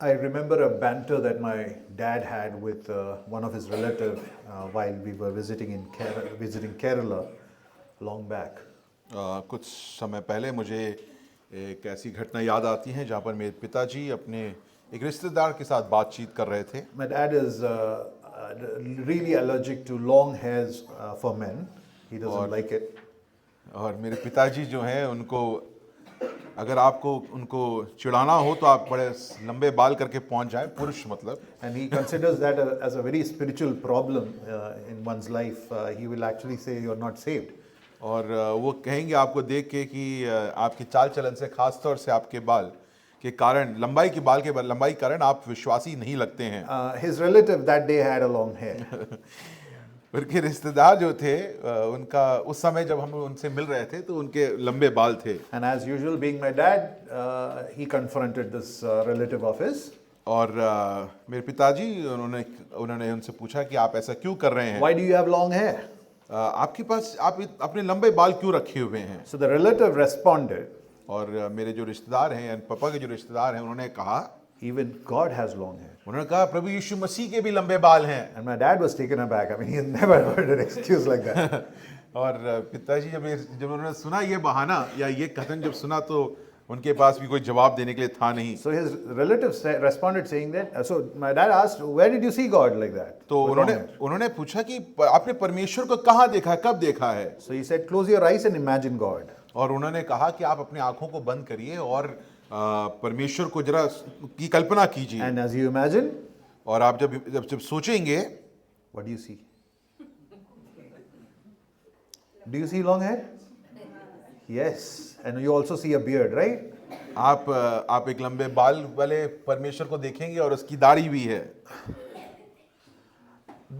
I remember a banter that my dad had with one of his relative while we were visiting Kerala long back. कुछ समय पहले मुझे एक ऐसी घटना याद आती है जहाँ पर मेरे पिताजी अपने एक रिश्तेदार के साथ बातचीत कर रहे थे। My dad is really allergic to long hairs for men. He doesn't like it. और मेरे पिताजी जो हैं उनको अगर आपको उनको चिढ़ाना हो तो आप बड़े लंबे बाल करके पहुंच जाएं, पुरुष मतलब। And he considers that as a very spiritual problem in one's life. He will actually say you're not saved. और वो कहेंगे आपको देख के कि आपकी चाल चलन से, खास तौर से आपके बाल के कारण, लंबाई के कारण आप विश्वासी नहीं लगते हैं। His relative that day had a long hair. उनके रिश्तेदार जो थे उनका उस समय जब हम उनसे मिल रहे थे तो उनके लंबे बाल थे। And as usual, being my dad, he confronted this relative of his. और मेरे पिताजी उन्होंने उनसे पूछा कि आप ऐसा क्यों कर रहे हैं? Why do you have long hair? आपके पास आप अपने लंबे बाल क्यों रखे हुए हैं? So the relative responded, और मेरे जो रिश्तेदार हैं, यानी पापा के जो रिश्तेदार हैं, उन्होंने कहा, even God has long hair. उन्होंने कहा प्रभु यीशु मसीह के भी लंबे बाल हैं। And my dad was taken aback. I mean, he had never heard an excuse like that. और पिताजी जब उन्होंने सुना ये बहाना या ये कथन जब सुना तो उनके पास भी कोई जवाब देने के लिए था नहीं। So his relative responded saying that. So my dad asked, "Where did you see God like that?" तो With long hair? उन्होंने पूछा कि आपने परमेश्वर को कहाँ देखा है, कब देखा है? So he said, "Close your eyes and imagine God." और उन्होंने कहा कि आप अपनी आंखों को बंद करिए और परमेश्वर को जरा की कल्पना कीजिए। And as you imagine, और आप जब सोचेंगे, what do you see? Do you see long hair? Yes. And you also see a beard, right? आप एक लंबे बाल वाले परमेश्वर को देखेंगे और उसकी दाढ़ी भी है।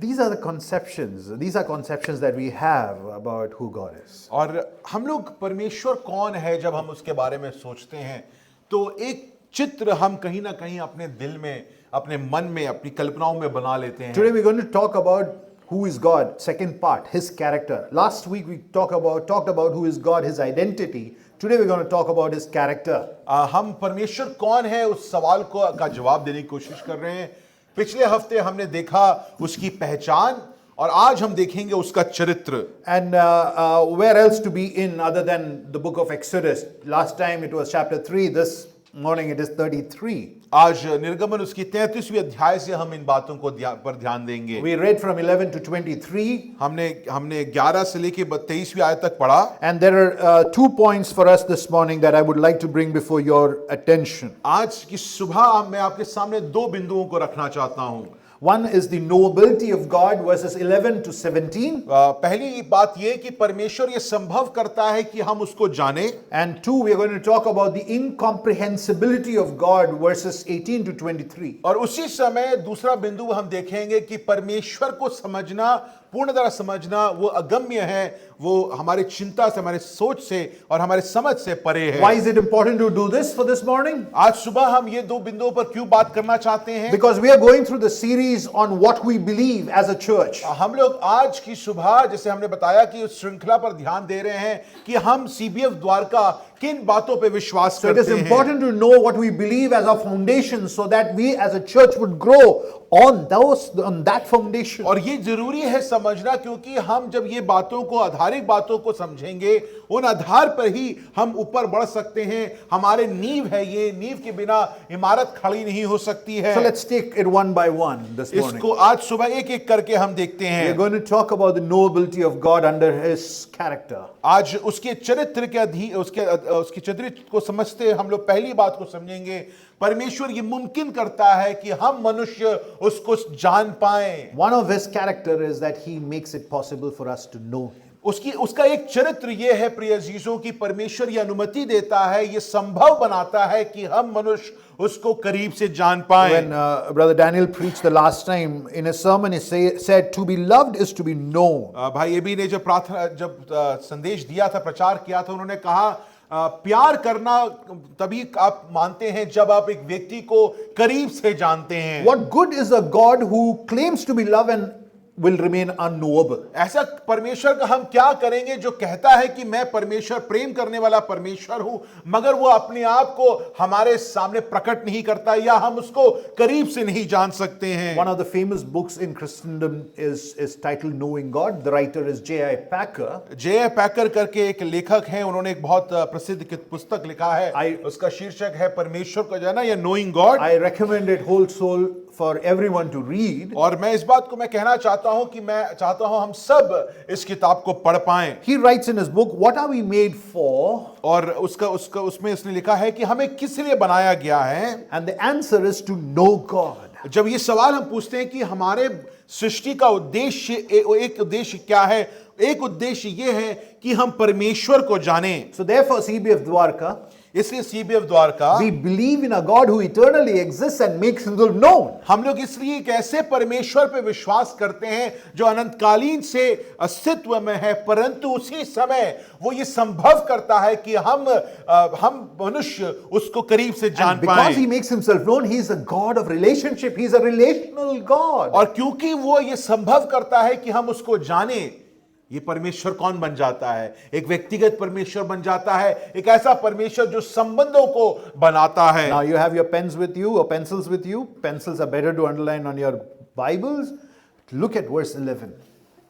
These are conceptions that we have about who God is. और हम लोग परमेश्वर कौन है जब हम उसके बारे में सोचते हैं तो एक चित्र हम कहीं ना कहीं अपने दिल में, अपने मन में, अपनी कल्पनाओं में बना लेते हैं। Today we're going to talk about who is God, second part, his character. Last week we talked about who is God, his identity. Today we're going to talk about his character. हम परमेश्वर कौन है उस सवाल का जवाब देने की कोशिश कर रहे हैं। पिछले हफ्ते हमने देखा उसकी पहचान और आज हम देखेंगे उसका चरित्र। And where else to be in other than the book of Exodus? Last time it was chapter 3, this morning it is 33. आज निर्गमन उसकी 33वीं अध्याय से हम इन बातों को पर ध्यान देंगे। We read from 11 to 23. हमने 11 से लेके 23वीं आयत तक पढ़ा। And there are 2 points for us this morning that I would like to bring before your attention. आज की सुबह मैं आपके सामने 2 बिंदुओं को रखना चाहता हूं। One is the knowability of God, verses 11 to 17. पहली बात ये कि परमेश्वर ये संभव करता है कि हम उसको जाने। And 2, we are going to talk about the incomprehensibility of God, verses 18 to 23. और उसी समय दूसरा बिंदु हम देखेंगे कि परमेश्वर को समझना, पूर्ण तरह समझना वो अगम्य है, वो हमारी चिंता से, हमारे सोच से और हमारे समझ से परे है। Why is it important to do this for this morning? आज सुबह हम ये 2 बिंदुओं पर क्यों बात करना चाहते हैं? Because we are going through the series on what we believe as a church. हम लोग आज की सुबह, जैसे हमने बताया, कि उस श्रृंखला पर ध्यान दे रहे हैं कि हम CBF द्वारका किन बातों पे विश्वास So it करते is हैं। important to know what we believe as our foundation so that we as a church would grow on that foundation. और ये जरूरी है समझना, क्योंकि हम जब ये बातों को, आधारिक बातों को समझेंगे, उन आधार पर ही हम ऊपर बढ़ सकते हैं। हमारे नींव है, ये नींव के बिना इमारत खड़ी नहीं हो सकती है। So let's take it one by one this morning. इसको आज सुबह एक एक करके हम देखते We are हैं। going to talk about the knowability of God under his character. आज उसके चरित्र के उसके चरित्र को समझते हम लोग पहली बात को समझेंगे, परमेश्वर ये मुमकिन करता है कि हम मनुष्य उसको जान पाएं। One of his character is that he makes it possible for us to know him. उसका एक चरित्र ये है प्रिय अजीजों की, परमेश्वर ये अनुमति देता है, ये संभव बनाता है कि हम मनुष्य उसको करीब से जान पाएं। When Brother Daniel preached the last time in a sermon, he said, "To be loved is to be known." भाई एबी ने जब संदेश दिया था, प्रचार किया था, उन्होंने कहा प्यार करना तभी आप मानते हैं जब आप एक व्यक्ति को करीब से जानते हैं। What good is a God who claims to be love and will remain unknowable. ऐसा परमेश्वर का हम क्या करेंगे जो कहता है कि मैं परमेश्वर, प्रेम करने वाला परमेश्वर हूं, मगर वो अपने आप को हमारे सामने प्रकट नहीं करता या हम उसको करीब से नहीं जान सकते हैं। One of the famous books in Christendom is titled Knowing God. The writer is J.I. Packer. J.I. पैकर करके एक लेखक हैं, उन्होंने एक बहुत प्रसिद्ध पुस्तक लिखा है, उसका शीर्षक है परमेश्वर को जाना या knowing God. I recommend it whole soul for everyone to read. और मैं इस बात को मैं कहना चाहता हूं कि मैं चाहता हूं हम सब इस किताब को पढ़ पाएं। He writes in his book, what are we made for? और उसमें उसने लिखा है कि हमें किस लिए बनाया गया है। And the answer is to know God. जब ये सवाल हम पूछते हैं कि हमारे सृष्टि का उद्देश्य, एक उद्देश्य क्या है, एक उद्देश्य ये है कि हम परमेश्वर को जानें। So therefore, CBF Dwarka, इसलिए CBF Dwarka, we believe in a God who eternally exists and makes himself known. हम लोग इसलिए एक ऐसे परमेश्वर पे विश्वास करते हैं जो अनंतकालीन से अस्तित्व में है, परंतु उसी समय वो ये संभव करता है कि हम मनुष्य उसको करीब से जान And because he पाएं। makes himself known, he is a God of relationship. He is a relational God. और क्योंकि वो ये संभव करता है कि हम उसको जाने, ये परमेश्वर कौन बन जाता है? एक व्यक्तिगत परमेश्वर बन जाता है, एक ऐसा परमेश्वर जो संबंधों को बनाता है। Now you have your pens with you or pencils with you. Pencils are better to underline on your Bibles. Look at verse 11.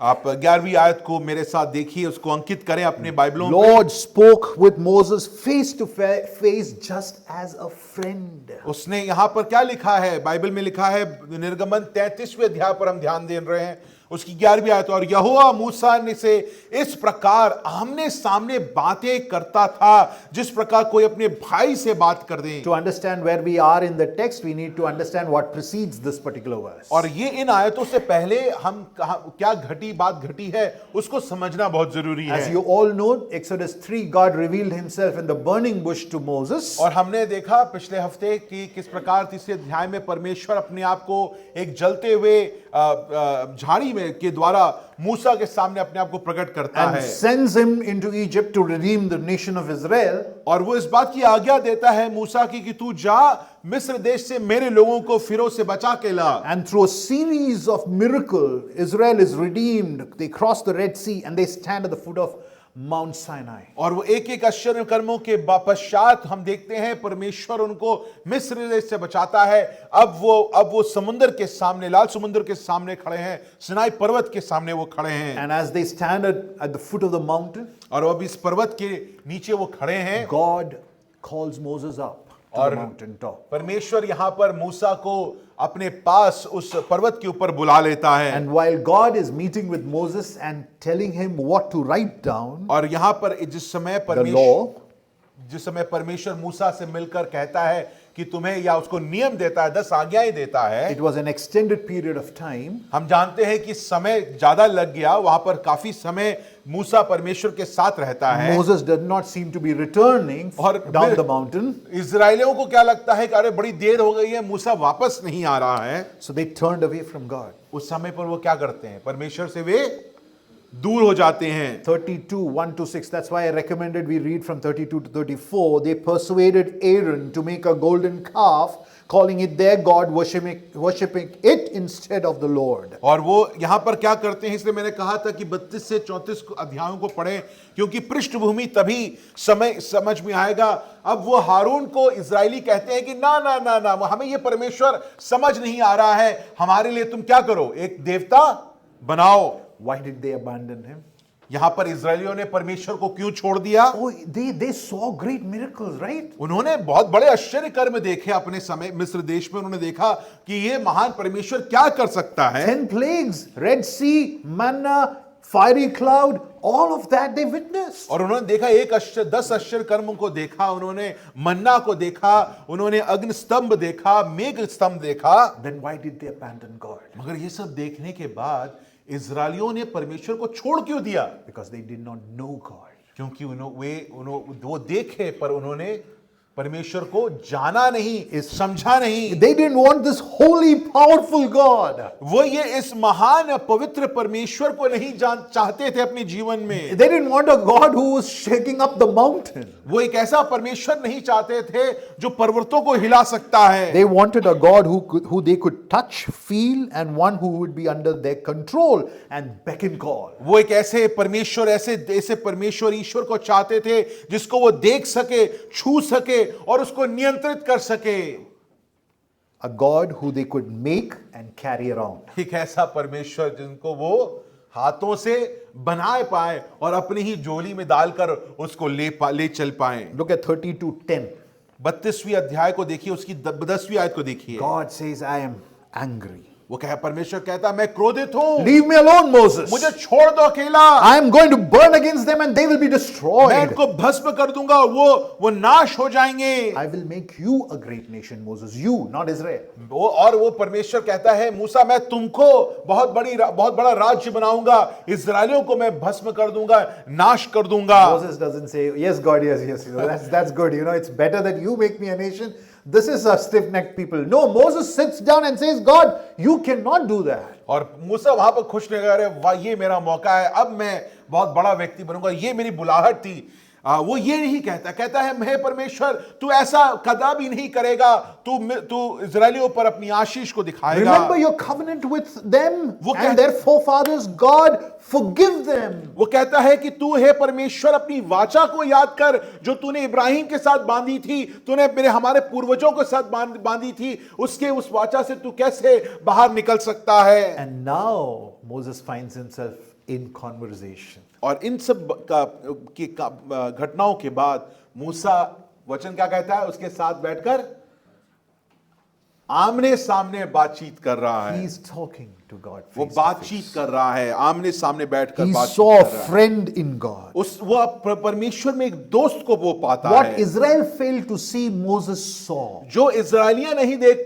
आप 11वीं आयत को मेरे साथ देखिए, उसको अंकित करें अपने बाइबलों में। Lord spoke with Moses face to face just as a friend. उसने यहां पर क्या लिखा है? बाइबल में लिखा है, निर्गमन 33वें अध्याय पर हम ध्यान दे रहे हैं, उसकी 11वीं आयत, और यहोवा मूसा ने से इस प्रकार आमने सामने बातें करता था जिस प्रकार कोई अपने भाई से बात कर दे। To understand where we are in the text, we need to understand what precedes this particular verse. और ये इन आयतों से पहले हम क्या बात घटी है उसको समझना बहुत जरूरी है। As you all know, Exodus 3, God revealed himself in the burning bush to Moses. और हमने देखा पिछले हफ्ते कि किस प्रकार तीसरे अध्याय में परमेश्वर अपने आप को एक जलते हुए झाड़ी में के द्वारा मूसा के सामने अपने आप को प्रकट करता And है, sends him into Egypt to redeem the nation of Israel. और वो इस बात की आज्ञा देता है मूसा की कि तू जा मिस्र देश से मेरे लोगों को फिरौन से बचा के ला। And through a series of miracles, Israel is redeemed. They cross the Red Sea and they stand at the foot of Mount Sinai. और वो एक एक आश्चर्य कर्मों के पश्चात हम देखते हैं परमेश्वर उनको मिस्र देश से बचाता है। अब वो समुद्र के सामने, लाल समुद्र के सामने खड़े हैं, सिनाई पर्वत के सामने वो खड़े हैं। And as they stand at the foot of the mountain, और अब इस पर्वत के नीचे वो खड़े हैं, God calls Moses up to the mountain top. परमेश्वर यहां पर मूसा को अपने पास उस पर्वत के ऊपर बुला लेता है। And while God is meeting with Moses and telling him what to write down, और यहां पर जिस समय परमेश्वर मूसा से मिलकर कहता है कि तुम्हें, या उसको नियम देता है, 10 आज्ञाएं देता है। it was an extended period of time. हम जानते हैं कि समय ज्यादा लग गया, वहां पर काफी समय मूसा परमेश्वर के साथ रहता है। Moses did not seem to be returning down the mountain. इजरायलियों को क्या लगता है कि अरे बड़ी देर हो गई है, मूसा वापस नहीं आ रहा है। So they turned away from God. उस समय पर वो क्या करते हैं? परमेश्वर से वे दूर हो जाते हैं। 32, 1 to 6. That's why I recommended we read from 32 to 34. They persuaded Aaron to make a golden calf, calling it their God, worshipping it instead of the Lord. और वो यहां पर क्या करते हैं, इसलिए मैंने कहा था कि 32 से 34 अध्यायों को पढ़ें, क्योंकि पृष्ठभूमि तभी समझ में आएगा। अब वो हारून को इजरायली कहते हैं कि ना ना ना ना, हमें ये परमेश्वर समझ नहीं आ रहा है, हमारे लिए तुम क्या करो, एक देवता बनाओ। Why did they abandon him? यहां पर इजरायलियों ने परमेश्वर को क्यों छोड़ दिया? Oh, they saw great miracles, right? उन्होंने बहुत बड़े आश्चर्य कर्म देखे अपने समय मिस्र देश में। उन्होंने देखा कि ये महान परमेश्वर क्या कर सकता है। 10 plagues, Red Sea, manna, fiery cloud, all of that they witnessed. और उन्होंने देखा 10 आश्चर्य कर्मों को देखा, उन्होंने मन्ना को देखा, उन्होंने अग्नि स्तंभ देखा, मेघ स्तंभ देखा। Then why did they abandon God? मगर ये सब देखने के बाद इजरायलियों ने परमेश्वर को छोड़ क्यों दिया? Because they did not know God. क्योंकि वो देखे पर उन्होंने परमेश्वर को जाना नहीं, समझा नहीं। They didn't want this holy, powerful God. वो ये इस महान पवित्र परमेश्वर को नहीं चाहते थे अपने जीवन में। They didn't want a God who was shaking up the mountain. वो एक ऐसा परमेश्वर नहीं चाहते थे जो पर्वतों को हिला सकता है। They wanted a God who they could touch, feel, and one who would be under their control and beck and call. वो एक ऐसे परमेश्वर, ऐसे परमेश्वर ईश्वर को चाहते थे जिसको वो देख सके, छू सके और उसको नियंत्रित कर सके। A God who they could make and carry around. एक ऐसा परमेश्वर जिनको वो हाथों से बनाए पाए और अपनी ही झोली में डालकर उसको ले चल पाए। Look at 32:10. 32वीं अध्याय को देखिए, उसकी 10वीं आयत को देखिए। God says, I am angry. वो कहे, परमेश्वर कहता मैं क्रोधित हूं, Leave me alone, Moses. मुझे छोड़ दो अकेला। I am going to burn against them and they will be मैं destroyed. इनको भस्म कर दूंगा, वो नाश हो जाएंगे। I will make you a great nation, Moses. You, not Israel. वो परमेश्वर कहता है, मूसा मैं तुमको बहुत बड़ा राज्य बनाऊंगा, इस्राएलियों को मैं भस्म कर दूंगा, नाश कर दूंगा। Moses doesn't say, yes, God, yes, yes. That's good. It's better that you make me a nation. This is a stiff-necked people. No, Moses sits down and says, God, you cannot do that. और मूसा वहां पर खुश नहीं कर रहे, वाह ये मेरा मौका है, अब मैं बहुत बड़ा व्यक्ति बनूंगा, ये मेरी बुलाहट थी। वो ये नहीं कहता है हे परमेश्वर तू ऐसा कदापि नहीं करेगा, तू इजरायलियों पर अपनी आशीष को दिखाएगा। Remember your covenant with them वो and their forefathers. God, forgive them. वो कहता है कि तू हे परमेश्वर अपनी वाचा को याद कर जो तूने इब्राहिम के साथ बांधी थी, तूने हमारे पूर्वजों के साथ बांधी थी, उस वाचा से तू कैसे बाहर निकल सकता है। And now Moses finds himself in conversation. और इन सब घटनाओं के बाद मूसा वचन क्या कहता है, उसके साथ बैठकर आमने सामने बातचीत कर रहा है। He is talking to God. वो face to बातचीत face. कर रहा है, आमने सामने बैठकर He बातचीत saw कर a रहा है। friend in God. वो परमेश्वर में एक दोस्त को वो पाता What है। Israel failed to see, Moses saw. जो इस्राएलियां नहीं देख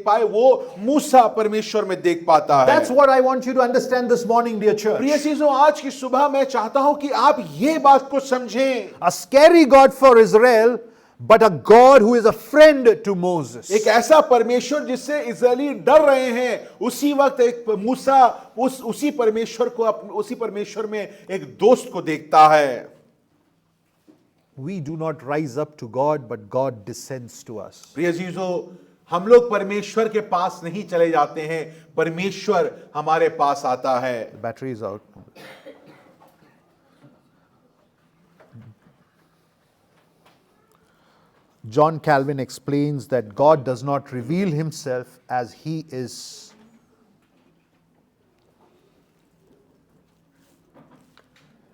पाए, वो मूसा परमेश्वर में देख पाता है। That's what I want you to understand this morning, dear church. प्रिय चीजों, आज की सुबह मैं चाहता हूं कि आप ये बात को समझें। A scary God for Israel, but a God who is a friend to Moses. एक ऐसा परमेश्वर जिससे इस्राएली डर रहे हैं, उसी वक्त एक मूसा उसी परमेश्वर में एक दोस्त को देखता है। We do not rise up to God, but God descends to us. प्रिय चीजों, हम लोग परमेश्वर के पास नहीं चले जाते हैं, परमेश्वर हमारे पास आता है। The battery is out. John Calvin explains that God does not reveal himself as he is.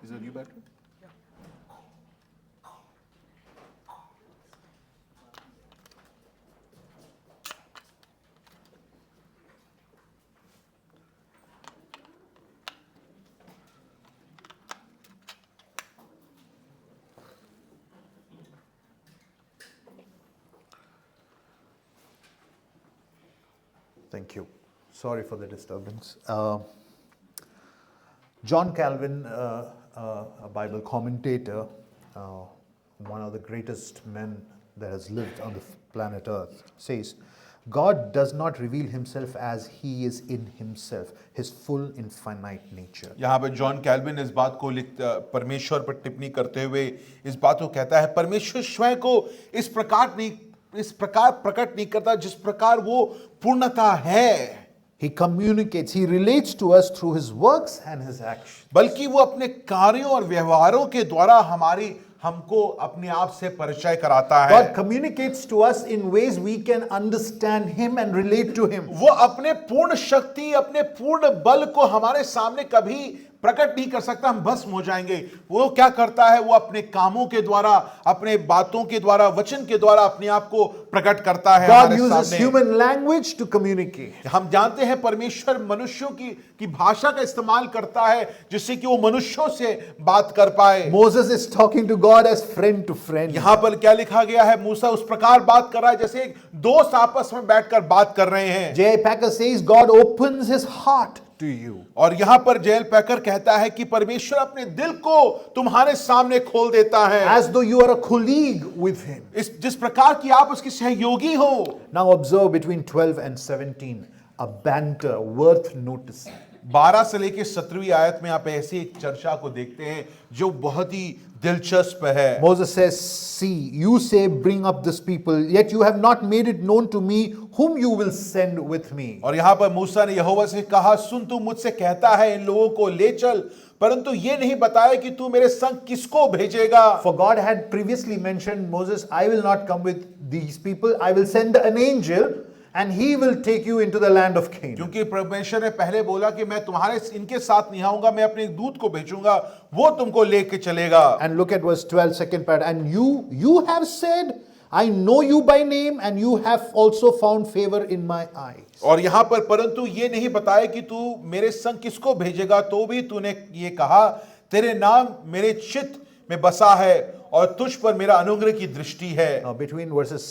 Is it a new battery? Thank you. Sorry for the disturbance. John Calvin, a Bible commentator, one of the greatest men that has lived on the planet Earth, says, God does not reveal himself as he is in himself, his full infinite nature. यहाँ पे John Calvin इस बात को परमेश्वर पर टिप्पणी करते हुए इस बात को कहता है, परमेश्वर स्वयं को इस प्रकार प्रकट नहीं करता जिस प्रकार वो पूर्णता है। He communicates, he relates to us through his works and his actions. बल्कि वो अपने कार्यों और व्यवहारों के द्वारा हमको अपने आप से परिचय कराता है। God communicates to us in ways we can understand him and relate to him. वो अपने पूर्ण शक्ति, अपने पूर्ण बल को हमारे सामने कभी प्रकट नहीं कर सकता, हम भस्म हो जाएंगे। वो क्या करता है, वो अपने कामों के द्वारा, अपने बातों के द्वारा, वचन के द्वारा अपने आप को प्रकट करता है। God uses human language to communicate. हम जानते हैं परमेश्वर मनुष्यों की भाषा का इस्तेमाल करता है जिससे कि वो मनुष्यों से बात कर पाए। Moses is talking to God as friend to friend. यहां पर क्या लिखा गया है, मूसा उस प्रकार बात कर रहा है जैसे एक दोस्त आपस में बैठकर बात कर रहे हैं। J. Packer says God opens his heart to you. और यहां पर जेल पैकर कहता है कि परमेश्वर अपने दिल को तुम्हारे सामने खोल देता है, As though you are a colleague with him. जिस प्रकार की आप उसके सहयोगी हो। Now observe between 12 and 17, a banter worth noticing. 12 से लेकर 17वीं आयत में आप ऐसी एक चर्चा को देखते हैं जो बहुत ही दिलचस्प है। Moses says, see, you say, bring up this people, yet you have not made it known to me whom you will send with me. और यहां पर मूसा ने यहोवा से कहा, सुन, तू मुझसे कहता है इन लोगों को ले चल, परंतु ये नहीं बताया कि तू मेरे संग किसको भेजेगा। For God had previously mentioned, Moses, I will not come with these people, I will send an angel and he will take you into the land of Canaan. क्योंकि परमेश्वर ने पहले बोला कि मैं तुम्हारे इनके साथ नहीं आऊंगा, मैं अपने एक दूत को भेजूंगा, वो तुमको लेके चलेगा। And look at verse 12, second part. And you have said, I know you by name, and you have also found favor in my eyes. और यहां पर परंतु ये नहीं बताया कि तू मेरे संग किसको भेजेगा, तो भी तूने ये कहा, तेरे नाम मेरे चित्त में बसा है और तुझ पर मेरा अनुग्रह की दृष्टि है। Now between verses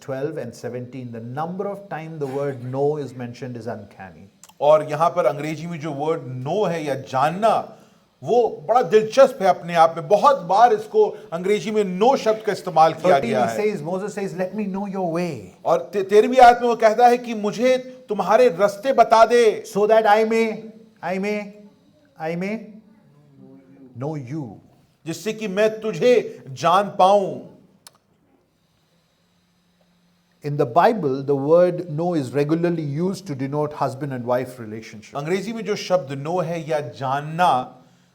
12 and 17, the number of times the word know is mentioned is uncanny. और यहां पर अंग्रेजी में जो वर्ड नो है या जानना, वो बड़ा दिलचस्प है अपने आप में। बहुत बार इसको अंग्रेजी में नो शब्द का इस्तेमाल किया 13 गया he है। says, Moses says, let me know your way, और 13वीं आयत में वो कहता है कि मुझे तुम्हारे रास्ते बता दे, so that I may know you. जिससे कि मैं तुझे जान पाऊं। In the Bible, the word know is regularly used to denote husband and wife relationship. अंग्रेजी में जो शब्द नो है या जानना,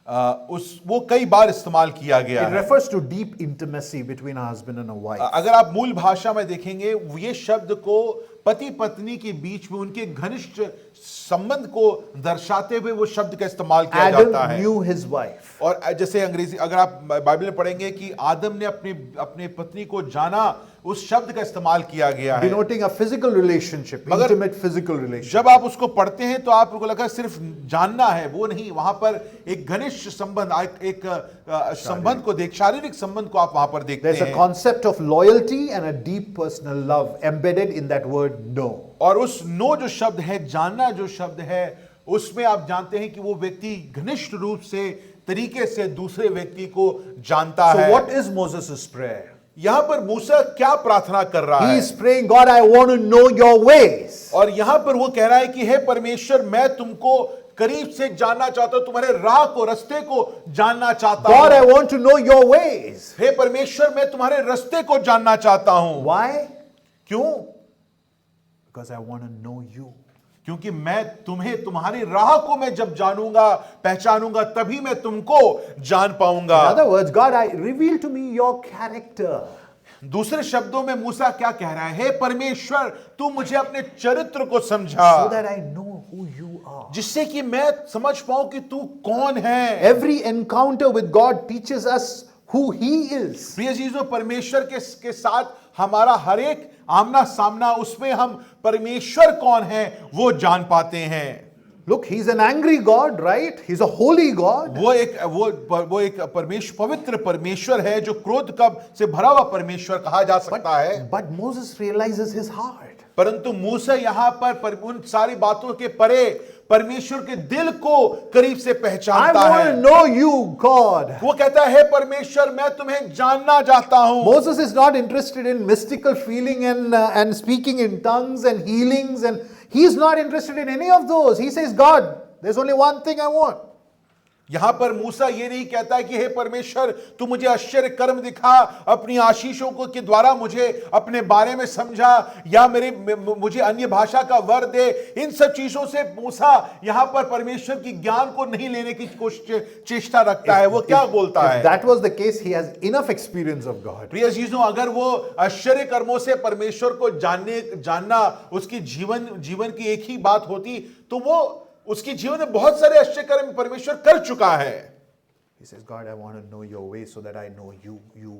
वो कई बार इस्तेमाल किया गया It है। refers to deep intimacy between a husband and a wife. अगर आप मूल भाषा में देखेंगे, ये शब्द को पति पत्नी के बीच में उनके घनिष्ठ संबंध को दर्शाते हुए वो शब्द का इस्तेमाल किया जाता Adam है। knew his wife. और जैसे अंग्रेजी अगर आप बाइबल में पढ़ेंगे कि आदम ने अपने पत्नी को जाना, उस शब्द का इस्तेमाल किया गया है, Denoting a physical relationship, मगर intimate physical relationship. जब आप उसको पढ़ते हैं तो आपको लगा सिर्फ जानना है, वो नहीं, वहां पर एक घनिष्ठ संबंध, एक संबंध को शारीरिक संबंध को आप वहां पर देखते There's a हैं। concept of loyalty and a deep personal love embedded in that word know. और उस नो जो शब्द है, जानना जो शब्द है, उसमें आप जानते हैं कि वो व्यक्ति घनिष्ठ रूप से तरीके से दूसरे व्यक्ति को जानता So है। what is Moses' prayer? यहां पर मूसा क्या प्रार्थना कर रहा He है? is praying, God, I want to know your ways. और यहां पर वो कह रहा है कि हे परमेश्वर, मैं तुमको करीब से जानना चाहता हूं, तुम्हारे राह को, रास्ते को जानना चाहता God, I हूं। want to know your ways. हे परमेश्वर, मैं तुम्हारे रास्ते को जानना चाहता हूं। Why? क्यों? Because I want to know you. क्योंकि मैं तुम्हें, तुम्हारी राह को मैं जब जानूंगा, पहचानूंगा, तभी मैं तुमको जान पाऊंगा। In other words, God, I reveal to me your character. दूसरे शब्दों में मूसा क्या कह रहा है? हे परमेश्वर, तू मुझे अपने चरित्र को समझा, So that I know who you are. जिससे कि मैं समझ पाऊं कि तू कौन है। Every encounter with God teaches us who He is. प्रिय चीजों, परमेश्वर के साथ हमारा हर एक आमना सामना, उसमें हम परमेश्वर कौन है वो जान पाते हैं। Look, He's an angry God, right? He's a holy God. वो एक परमेश्वर, पवित्र परमेश्वर है, जो क्रोध कब से भरा हुआ परमेश्वर कहा जा सकता है। But Moses realizes his heart. परंतु मूसा यहां पर उन सारी बातों के परे परमेश्वर के दिल को करीब से I पहचानता want है। to know you, God. वो कहता है, हे परमेश्वर, मैं तुम्हें जानना चाहता हूं। Moses is not interested in mystical feeling and speaking in tongues and healings, and he's not interested in any of those. He says, God, there's only one thing I want. यहां पर मूसा ये नहीं कहता है कि हे परमेश्वर, तू मुझे आश्चर्य कर्म दिखा, अपनी आशीषों को के द्वारा मुझे अपने बारे में समझा, या मुझे अन्य भाषा का वर दे। इन सब चीजों से मूसा यहां पर परमेश्वर की ज्ञान को नहीं लेने की चेष्टा रखता है। वो क्या बोलता है? If that was the case, he has enough experience of God. प्रिय चीजों, अगर वो आश्चर्य कर्मों से परमेश्वर को जानना उसकी जीवन की एक ही बात होती, तो वो उसके जीवन में बहुत सारे आश्चर्य कर्म परमेश्वर कर चुका है। He says, God, I want to know your way so that I know you.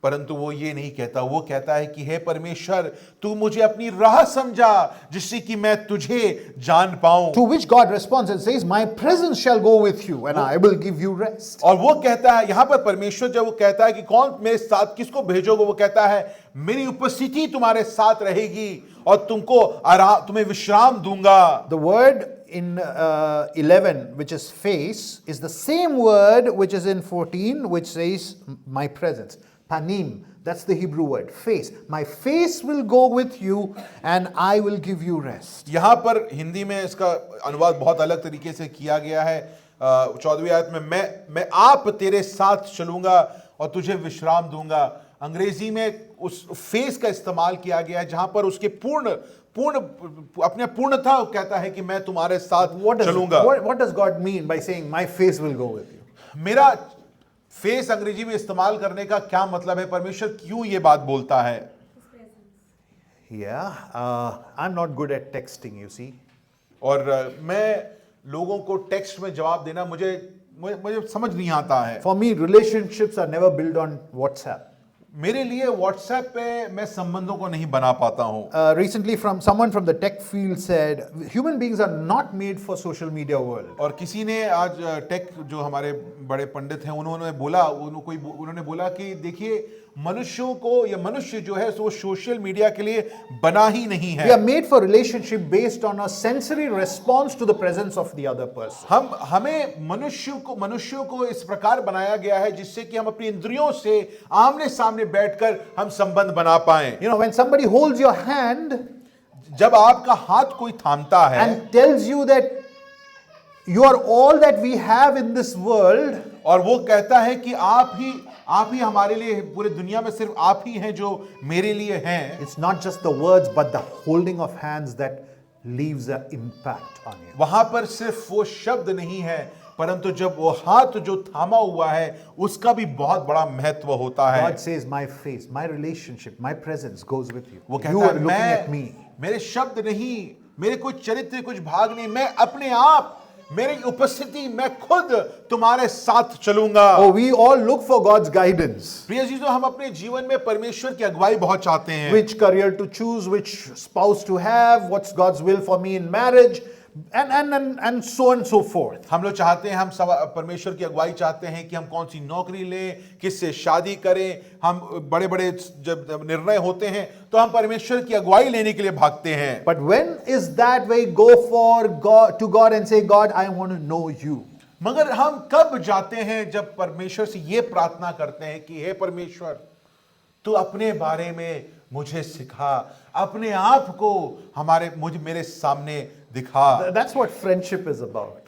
परंतु वो ये नहीं कहता, वो कहता है कि हे परमेश्वर, तू मुझे अपनी राह समझा जिससे कि मैं तुझे जान पाऊं। To which God responds and says, my presence shall go with you and I will give you rest. और वो कहता है, यहां पर परमेश्वर जब वो कहता है कि कौन मेरे साथ, किसको भेजोगे, वो कहता है मेरी उपस्थिति तुम्हारे साथ रहेगी और तुम्हें विश्राम दूंगा। The word in 11, which is face, is the same word which is in 14, which says my presence. Panim, that's the Hebrew word, face. My face will go with you and I will give you rest. यहां पर हिंदी में इसका अनुवाद बहुत अलग तरीके से किया गया है। 14वीं आयत में मैं आप तेरे साथ चलूंगा और तुझे विश्राम दूंगा। अंग्रेजी में उस फेस का इस्तेमाल किया गया है जहां पर उसके अपने पूर्णता कहता है कि मैं तुम्हारे साथ चलूंगा। What does God mean by saying my face will go with you? मेरा फेस अंग्रेजी में इस्तेमाल करने का क्या मतलब है? परमेश्वर क्यों ये बात बोलता है? Yeah, I'm not good at texting, you see. और मैं लोगों को टेक्स्ट में जवाब देना मुझे समझ नहीं आता है। For me, relationships are never built on WhatsApp. मेरे लिए व्हाट्सएप पे मैं संबंधों को नहीं बना पाता हूँ। Recently, someone from the tech field said, human beings are not made for social media world. और किसी ने आज टेक जो हमारे बड़े पंडित हैं उन्होंने बोला कि देखिए मनुष्यों को या मनुष्य जो है वो सोशल मीडिया के लिए बना ही नहीं है। We are made for relationship based on a sensory response to the presence of the other person. हमें मनुष्यों को इस प्रकार बनाया गया है जिससे कि हम अपनी इंद्रियों से आमने सामने बैठकर हम संबंध बना पाएं। You know, when somebody holds your hand जब आपका हाथ कोई थामता है and tells you that you are all that we have in this world, और वो कहता है कि आप ही हमारे लिए, पूरे दुनिया में सिर्फ आप ही हैं जो मेरे लिए हैं। it's not just the words but the holding of hands that leaves an impact on you. वहां पर सिर्फ वो शब्द नहीं है परंतु जब वो हाथ जो थामा हुआ है उसका भी बहुत बड़ा महत्व होता है। God says my face, my relationship, my presence goes with you. वो You कहता are है looking at me. मेरे शब्द नहीं, मेरे कुछ चरित्र कुछ भाग नहीं, मैं अपने आप, मेरी उपस्थिति, मैं खुद तुम्हारे साथ चलूंगा। Oh, we all look for God's guidance. प्रिय जीजों, हम अपने जीवन में परमेश्वर की अगुवाई बहुत चाहते हैं। Which career to choose, which spouse to have, what's God's will for me in marriage, and so on and so forth. हम लोग चाहते हैं, परमेश्वर की अगुवाई चाहते हैं कि हम कौन सी नौकरी लें, किससे शादी करें। हम बड़े बड़े जब निर्णय होते हैं तो हम परमेश्वर की अगुवाई लेने के लिए भागते हैं। But when is that we go to God and say, God, I want to know you? मगर हम कब जाते हैं जब परमेश्वर से ये प्रार्थना करते हैं कि हे परमेश्वर, तू अपने बारे में मुझे सिखा, अपने आप को मेरे सामने दिखा। That's what friendship is about.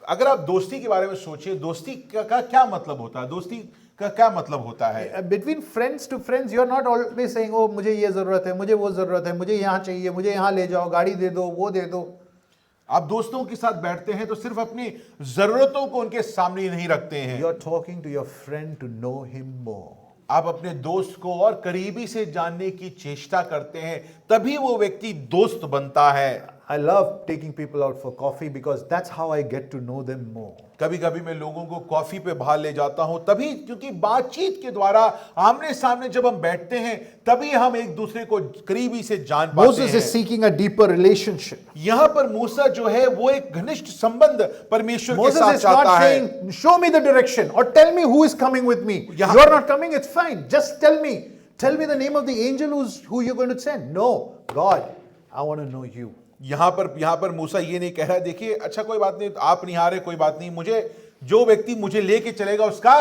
अगर आप दोस्ती के बारे में सोचिए, दोस्ती का क्या मतलब होता है? दोस्ती का क्या मतलब होता है? Between friends to friends, you are not always saying, oh, मुझे ये जरूरत है, मुझे वो जरूरत है, मुझे यहाँ चाहिए, मुझे यहाँ ले जाओ, गाड़ी दे दो, वो दे दो। आप दोस्तों के साथ बैठते हैं तो सिर्फ अपनी जरूरतों को उनके सामने नहीं रखते हैं। You are talking to your friend to know him more. आप अपने दोस्त को और करीबी से जानने की चेष्टा करते हैं, तभी वो व्यक्ति दोस्त बनता है। I love taking people out for coffee because that's how I get to know them more. कभी कभी मैं लोगों को कॉफी पे बाहर ले जाता हूं, तभी क्योंकि बातचीत के द्वारा आमने सामने जब हम बैठते हैं तभी हम एक दूसरे को करीबी से जान पाते Moses हैं। is seeking a deeper relationship. यहां पर मूसा जो है वो एक घनिष्ठ संबंध परमेश्वर के Moses साथ is चाहता not है। saying, show me the direction or tell me who is coming with me. You Yeah. are not coming, it's fine. Just tell me. Tell me the name of the angel who you're going to send. No, God, I want to know you. यहां पर मूसा ये नहीं कह रहा, देखिए अच्छा कोई बात नहीं, आप नहीं आ रहे, कोई बात नहीं, मुझे जो व्यक्ति मुझे लेके चलेगा उसका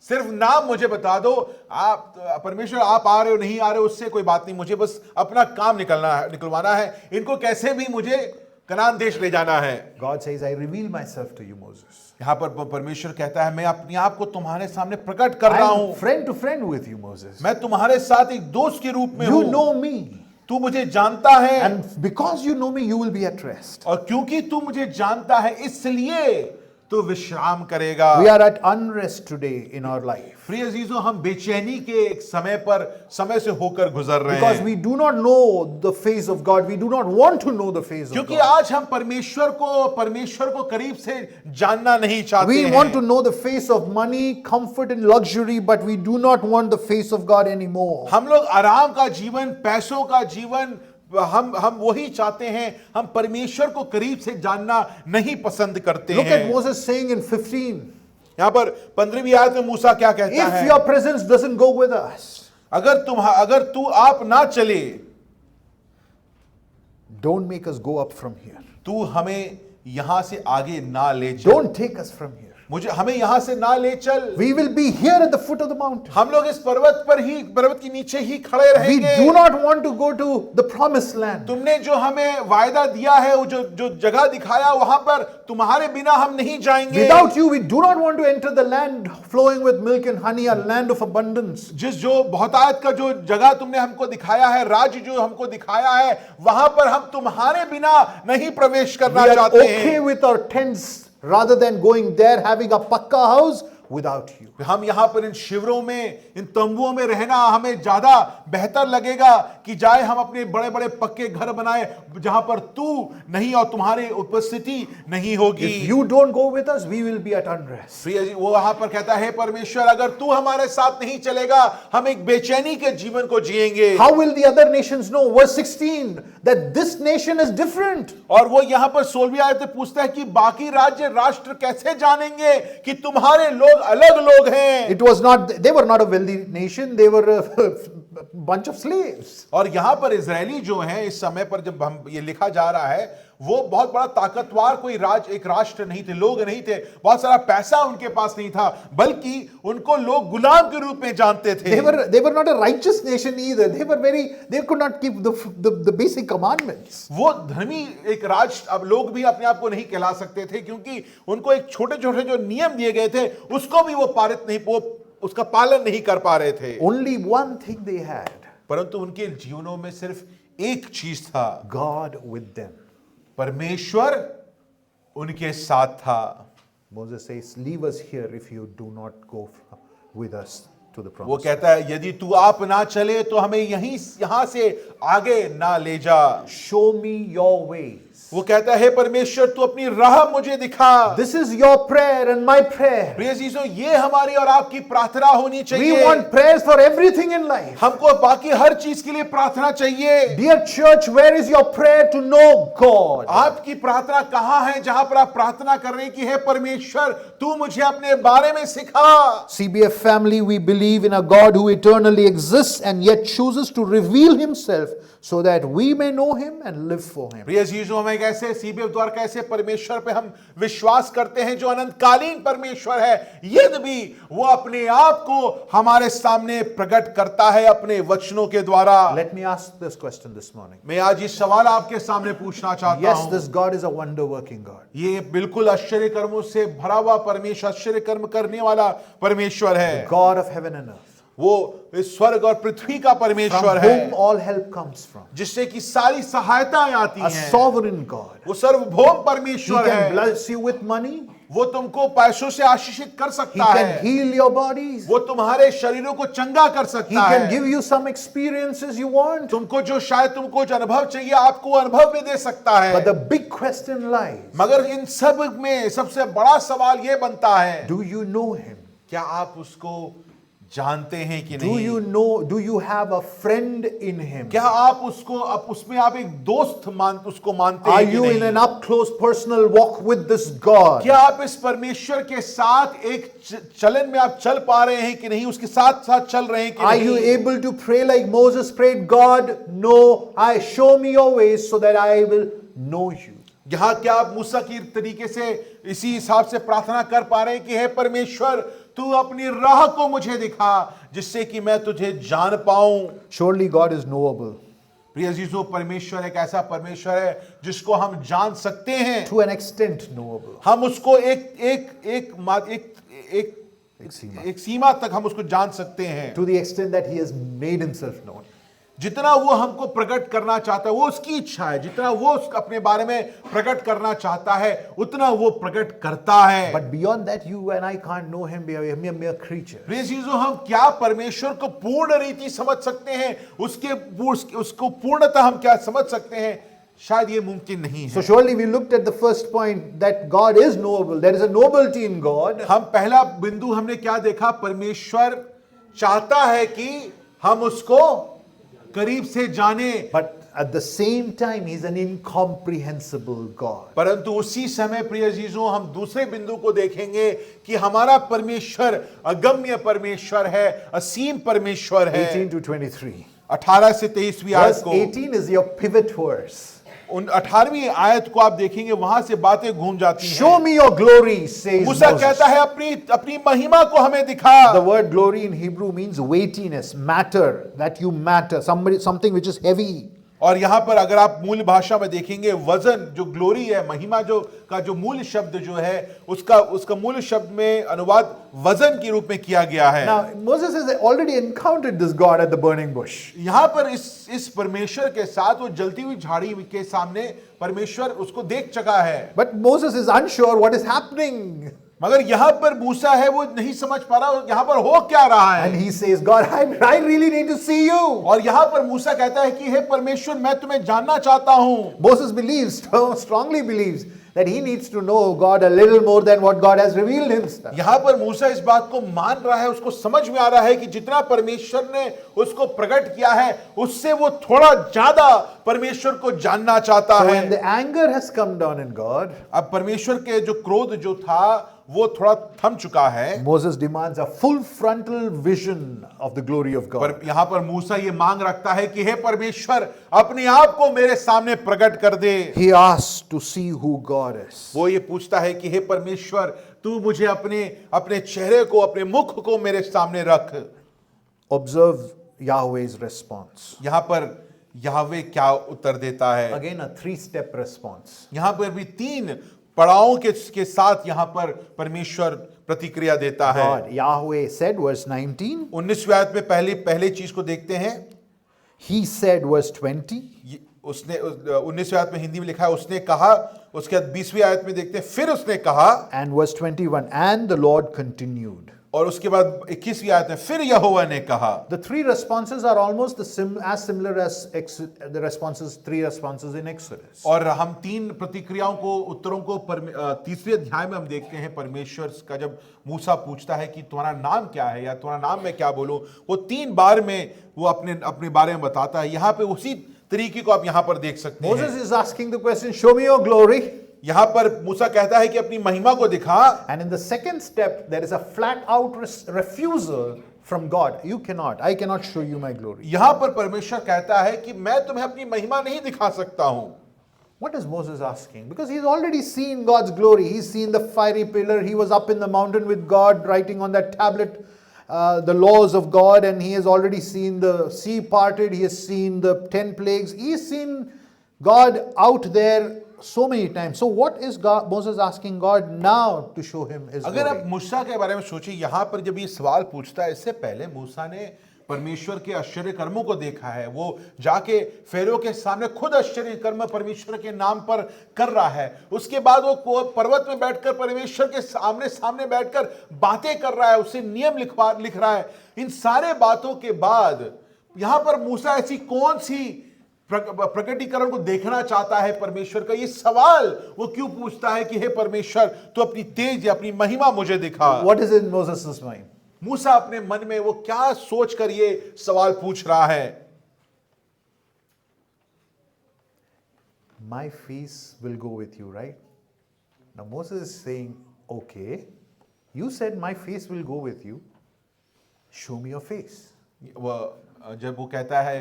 सिर्फ नाम मुझे बता दो। आप परमेश्वर, आप आ रहे हो नहीं आ रहे हो उससे कोई बात नहीं, मुझे बस अपना काम निकलवाना है, इनको कैसे भी मुझे कनान देश ले जाना है। God says, I reveal myself to you, Moses. यहां पर परमेश्वर कहता है, मैं अपने आप को तुम्हारे सामने प्रकट कर रहा हूं। I'm friend to friend with you, Moses. मैं तुम्हारे साथ एक दोस्त के रूप में You हूं। know me. तू मुझे जानता है, And because you know me, you will be at rest. और क्योंकि तू मुझे जानता है इसलिए तो विश्राम करेगा। We are at unrest today in our life प्रिय अजीजों, हम बेचैनी के एक समय से होकर गुजर रहे because हैं, we do not know the face of God. We do not want to know the face of क्योंकि God. आज हम परमेश्वर को करीब से जानना नहीं चाहते We हैं। want to know the face of money, comfort and luxury, but we do not want the face of God anymore. हम लोग आराम का जीवन, पैसों का जीवन, हम वही चाहते हैं। हम परमेश्वर को करीब से जानना नहीं पसंद करते Look at हैं। Moses saying in 15, यहाँ पर 15वीं आयत में मूसा क्या कहता if है? your presence doesn't go with us, अगर तू आप ना चले, don't make us go up from here. तू हमें यहां से आगे ना ले चल, Don't take us from here. हमें यहां से ना ले चल। We will be here at the foot of the mountain. हम लोग इस पर्वत के नीचे ही खड़े We रहेंगे। do not want to go to the promised land. तुमने जो हमें वायदा दिया है, वो जो जगह दिखाया, वहां पर तुम्हारे बिना हम नहीं जाएंगे। Without you, we do not want to enter the land flowing with milk and honey, a land of abundance. जो बहुतायत का जो जगह तुमने हमको दिखाया है, राज्य जो हमको दिखाया है, वहां पर हम तुम्हारे बिना नहीं प्रवेश We करना are चाहते okay हैं। with our tents rather than going there having a pakka house without you. हम यहाँ पर इन शिविरों में, इन तंबुओं में रहना हमें ज्यादा बेहतर लगेगा कि जाए हम अपने बड़े बड़े पक्के घर बनाए जहां पर तू नहीं और तुम्हारी उपस्थिति नहीं होगी। If you don't go with us, we will be at unrest. प्रिय जी, वो वहां पर कहता है, परमेश्वर अगर तू हमारे साथ नहीं चलेगा, हम एक बेचैनी के जीवन को जिएंगे। How will the other nations know? Verse 16, that this nation is different. और वो यहाँ पर 16वीं आयत में पूछता है कि बाकी राष्ट्र कैसे जानेंगे कि तुम्हारे लोग अलग लोग हैं। They were not a wealthy nation, they were a bunch of slaves. और यहाँ पर इजरायली जो हैं, इस समय पर जब हम ये लिखा जा रहा है, वो बहुत बड़ा ताकतवर एक राष्ट्र नहीं थे, लोग नहीं थे, बहुत सारा पैसा उनके पास नहीं था, बल्कि उनको लोग गुलाम के रूप में जानते थे। They were not a righteous nation either. They could not keep the basic commandments. वो धर्मी एक राष्ट्र अब लोग भी अपने आप को नहीं कहला सकते थे, क्योंकि उनको एक छोटे छोटे जो नियम दिए गए थे, उसको भी वो उसका पालन नहीं कर पा रहे थे। Only one thing they had, परंतु उनके जीवनों में सिर्फ एक चीज था, God with them. परमेश्वर उनके साथ था। Moses says, leave us here if you do not go with us to the वो promised land. कहता है, यदि तू आप ना चले तो हमें यहां से आगे ना ले जा। Show me your ways. वो कहता है, परमेश्वर तू अपनी राह मुझे दिखा। This is your prayer and my prayer. प्रिय जीसो, ये हमारी और आपकी प्रार्थना होनी We चाहिए। want prayers for everything in life. हमको बाकी हर चीज के लिए प्रार्थना चाहिए। Dear church, where is your prayer to know God? आपकी प्रार्थना कहां है जहां पर आप प्रार्थना कर रहे हैं कि हे परमेश्वर तू मुझे अपने बारे में सिखा। CBF family, we believe in a God who eternally exists and yet chooses to reveal himself so that we may know him and live for him. प्रिय जीसो, हमें कैसे सीबीएफ द्वारा कैसे परमेश्वर पे हम विश्वास करते हैं जो अनंतकालीन परमेश्वर है, यद्यपि वो अपने आप को हमारे सामने प्रकट करता है अपने वचनों के द्वारा। Let me ask this question this morning. मैं आज ये सवाल आपके सामने पूछना चाहता Yes, हूं। this God is a wonder working God. ये बिल्कुल आश्चर्य कर्मों से भरा हुआ परमेश्वर, आश्चर्य कर्म करने वाला परमेश्वर है। God of heaven and earth. वो इस स्वर्ग और पृथ्वी का From परमेश्वर है, whom all help comes from. जिससे कि सारी सहायताएं आती A हैं। sovereign God. वो सर्वभौम He परमेश्वर can है। bless you with money. वो तुमको पैसों से आशीषित कर He सकता can है। heal your bodies. वो तुम्हारे शरीरों को चंगा कर He सकता can है। give you some experiences you want. तुमको जो अनुभव चाहिए, आपको अनुभव भी दे सकता है। But the big question lies, मगर इन सब में सबसे बड़ा सवाल ये बनता है, do you know him? क्या आप उसको जानते हैं कि Do नहीं? you know, do you have a friend in him? क्या आप उसमें आप एक दोस्त उसको मानते Are हैं कि you in नहीं? an up close personal walk with this God? क्या आप इस परमेश्वर के साथ एक चलन में आप चल पा रहे हैं कि नहीं? उसके साथ साथ चल रहे हैं कि Are you नहीं? able to pray like Moses prayed, God, no, show me your ways so that I will know you? यहाँ क्या आप मूसा की तरीके से इसी हिसाब से प्रार्थना कर पा रहे हैं कि हे परमेश्वर तू अपनी राह को मुझे दिखा जिससे कि मैं तुझे जान पाऊं? Surely God is knowable. प्रिय अजीजों, परमेश्वर एक ऐसा परमेश्वर है जिसको हम जान सकते हैं। To an extent knowable. हम उसको एक सीमा तक हम उसको जान सकते हैं, To the extent that he has made himself known. जितना वो हमको प्रकट करना चाहता है वो उसकी इच्छा है, जितना वो अपने बारे में प्रकट करना चाहता है उतना वो प्रकट करता है। But beyond that, you and I can't know him. We are mere creature. प्रिय चीजों, हम क्या परमेश्वर को पूर्ण रीति समझ सकते हैं, उसको पूर्णतः हम क्या समझ सकते हैं, शायद ये मुमकिन नहीं So है। surely we looked at the first point that God is noble. There is a nobility in God. हम पहला बिंदु हमने क्या देखा, परमेश्वर चाहता है कि हम उसको करीब से जाने, But at the same time, he's an incomprehensible God. परंतु उसी समय प्रिय चीजों हम दूसरे बिंदु को देखेंगे कि हमारा परमेश्वर अगम्य परमेश्वर है, असीम परमेश्वर है। 18 to 23. 18 से 23वीं आयत Verse को, 18 is your pivot verse. उन 18वीं आयत को आप देखेंगे, वहां से बातें घूम जाती हैं। Show me your glory, says Musa Moses. कहता है अपनी महिमा को हमें दिखा। The word glory in Hebrew means weightiness, matter, that you matter, something which is heavy. और यहां पर अगर आप मूल भाषा में देखेंगे, वजन जो ग्लोरी है, महिमा जो मूल शब्द जो है, उसका मूल शब्द में अनुवाद वजन के रूप में किया गया है। Now, Moses has already encountered this God at the burning bush. यहां पर इस परमेश्वर के साथ वो जलती हुई झाड़ी के सामने परमेश्वर उसको देख चुका है। But Moses is unsure what is happening. मगर यहां पर मूसा है, वो नहीं समझ पा रहा यहां पर हो क्या रहा है। And he says, God, I really need to see you. और यहां पर मूसा कहता है कि हे परमेश्वर, मैं तुम्हें जानना चाहता हूं। Moses believes, strongly believes, that he needs to know God a little more than what God has revealed himself. यहां पर मूसा इस बात को मान रहा है, उसको समझ में आ रहा है कि जितना परमेश्वर ने उसको प्रकट किया है, उससे वो थोड़ा ज्यादा परमेश्वर को जानना चाहता So है। when the anger has come down in God, अब परमेश्वर के जो क्रोध जो था वो थोड़ा थम चुका है। Moses demands a full frontal vision of the glory of God. पर यहां पर मूसा ये मांग रखता है कि हे परमेश्वर, अपने आप को मेरे सामने प्रकट कर दे। He asks to see who God is. वो ये पूछता है कि हे परमेश्वर, तू मुझे अपने चेहरे को, अपने मुख को मेरे सामने रख। Observe Yahweh's response. यहां पर याहवे क्या उत्तर देता है। Again, a three-step response. यहां पर भी 3 पड़ावों के साथ यहां पर परमेश्वर प्रतिक्रिया देता है। God, Yahweh said, verse 19. 19वीं आयत में पहले चीज को देखते हैं। He said, verse 20. उसने 19वीं आयत में हिंदी में लिखा है उसने कहा। उसके बाद 20वीं आयत में देखते हैं, फिर उसने कहा। And verse 21, and the Lord continued. और उसके बाद 21वीं आयत में फिर यहोवा ने कहा। The three responses are almost as similar as the three responses in Exodus. और हम 3 प्रतिक्रियाओं को, उत्तरों को 3वें अध्याय में हम देखते हैं। परमेश्वर का जब मूसा पूछता है कि तुम्हारा नाम क्या है या तुम्हारा नाम मैं क्या बोलूं, वो 3 बार में वो अपने बारे में बताता है। यहाँ पे उसी तरीके को आप यहाँ पर देख सकते हैं। Moses is asking the question, show me your glory. यहाँ पर मूसा कहता है कि अपनी महिमा को दिखा। And in the second step, there is a flat out refusal from God. You cannot. I cannot show you my glory. यहाँ पर परमेश्वर कहता है कि मैं तुम्हें अपनी महिमा नहीं दिखा सकता हूं। What is Moses asking? Because he's already seen God's glory. He's seen the fiery pillar. He was up in the mountain with God writing on that tablet the laws of God, and he has already seen the sea parted. He has seen the 10 plagues. He's seen God out there so many times. So what is Moses asking God now to show him his अगर आप glory? मूसा के बारे में सोचिए, यहाँ पर जब ये सवाल पूछता है, इससे पहले मूसा ने परमेश्वर के आश्चर्य कर्मों को देखा है। वो जाके फेरो के सामने खुद आश्चर्य कर्म परमेश्वर के नाम पर कर रहा है। उसके बाद वो पर्वत में बैठकर परमेश्वर के सामने बैठकर बातें कर रहा है, उसे नियम लिख रहा है। इन सारे बातों के बाद यहां पर मूसा ऐसी कौन सी प्रकटीकरण को देखना चाहता है परमेश्वर का? ये सवाल वो क्यों पूछता है कि हे परमेश्वर, तू अपनी तेज या अपनी महिमा मुझे दिखा? What is in Moses' mind? मूसा अपने मन में वो क्या सोच कर ये सवाल पूछ रहा है? My face will go with you, right? Now Moses is saying, okay, you said my face will go with you. Show me your face. जब वो कहता है,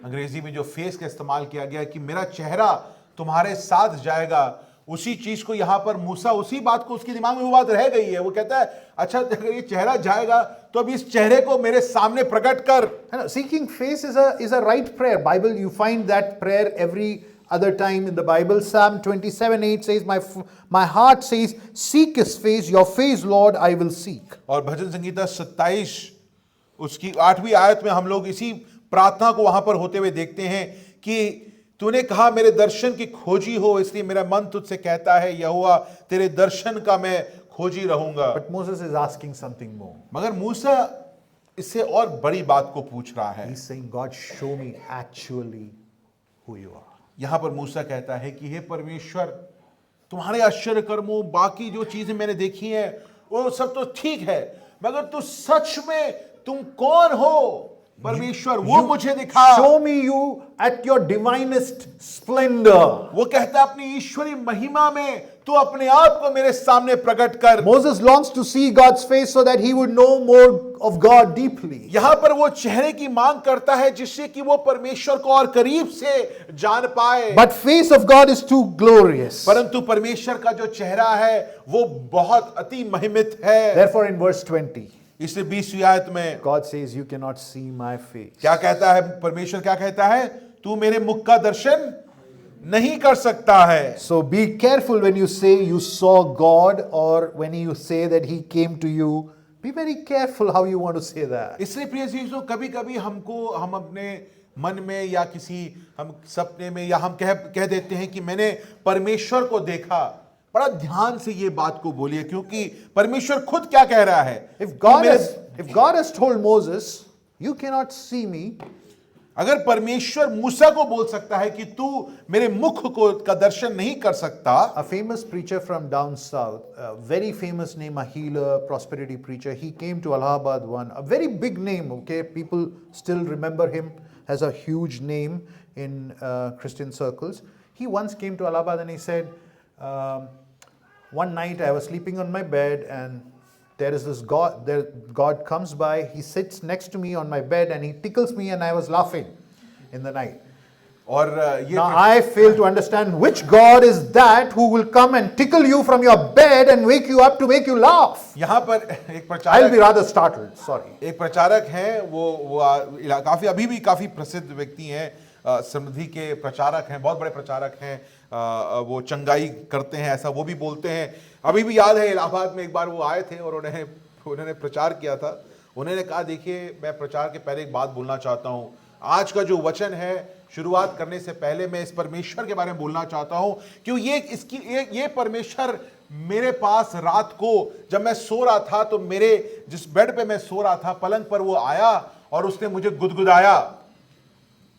अंग्रेजी में जो फेस का इस्तेमाल किया गया है कि मेरा चेहरा तुम्हारे साथ जाएगा, उसी चीज को यहां पर मूसा, उसी बात को उसके दिमाग में वो बात रह गई है। वो कहता है, अच्छा अगर ये चेहरा जाएगा तो अब इस चेहरे को मेरे सामने प्रकट कर। Seeking face is a right prayer. Bible, you find that prayer every other time in the Bible. Psalm 27:8 says, my heart says, seek his face, your face, Lord, I will seek. और भजन संगीता 27 उसकी 8वीं आयत में हम लोग इसी प्रार्थना को वहां पर होते हुए देखते हैं कि तूने कहा मेरे दर्शन की खोजी हो, इसलिए मेरा मन तुझसे कहता है यहोवा तेरे दर्शन का मैं खोजी रहूंगा। But Moses is asking something more. मगर मूसा इससे और बड़ी बात को पूछ रहा है। He's saying, God, show me actually who you are. यहां पर मूसा कहता है कि हे परमेश्वर, तुम्हारे आश्चर्य कर्मों, बाकी जो चीजें मैंने देखी हैं वो सब तो ठीक है, मगर तू सच में तुम कौन हो परमेश्वर, वो मुझे दिखा। Show me you at your divinest splendor. वो कहता है अपनी ईश्वरी महिमा में तू अपने आप को मेरे सामने प्रकट कर। Moses longs to see God's face so that he would know more of God deeply. यहां पर वो चेहरे की मांग करता है जिससे कि वो परमेश्वर को और करीब से जान पाए। But face of God is too glorious. परंतु परमेश्वर का जो चेहरा है वो बहुत अति महिमित है। Therefore in verse 20, इसलिए 20वीं आयत में God says, you cannot see my face. क्या कहता है परमेश्वर? क्या कहता है? तू मेरे मुख का दर्शन नहीं कर सकता है। So be careful when you say you saw God, or when you say that he came to you. Be very careful how you want to say that. इसलिए प्रिय चीजों, कभी कभी हम अपने मन में या किसी हम सपने में या हम कह देते हैं कि मैंने परमेश्वर को देखा। बड़ा ध्यान से ये बात को बोलिए, क्योंकि परमेश्वर खुद क्या कह रहा है। If God has told Moses, you cannot see me, अगर परमेश्वर मूसा को बोल सकता है कि तू मेरे मुख को का दर्शन नहीं कर सकता। a famous preacher from down south, a very famous name, a healer, prosperity preacher, he came to Allahabad one, a very big name, okay, people still remember him, has a huge name in Christian circles. He once came to Allahabad and he said, one night I was sleeping on my bed and there is this God comes by, he sits next to me on my bed and he tickles me and I was laughing in the night. और ये Now I fail to understand which God is that who will come and tickle you from your bed and wake you up to make you laugh. यहाँ पर एक I'll be प्रचारक rather startled, sorry. एक प्रचारक हैं, वो काफी अभी भी काफी प्रसिद्ध व्यक्ति हैं, समृद्धि के प्रचारक हैं, बहुत बड़े प्रचारक हैं। वो चंगाई करते हैं, ऐसा वो भी बोलते हैं। अभी भी याद है इलाहाबाद में एक बार वो आए थे और उन्होंने प्रचार किया था। उन्होंने कहा, देखिए मैं प्रचार के पहले एक बात बोलना चाहता हूँ। आज का जो वचन है, शुरुआत करने से पहले मैं इस परमेश्वर के बारे में बोलना चाहता हूँ, क्यों ये परमेश्वर मेरे पास रात को जब मैं सो रहा था, तो मेरे जिस बेड पे मैं सो रहा था पलंग पर वो आया और उसने मुझे गुदगुदाया।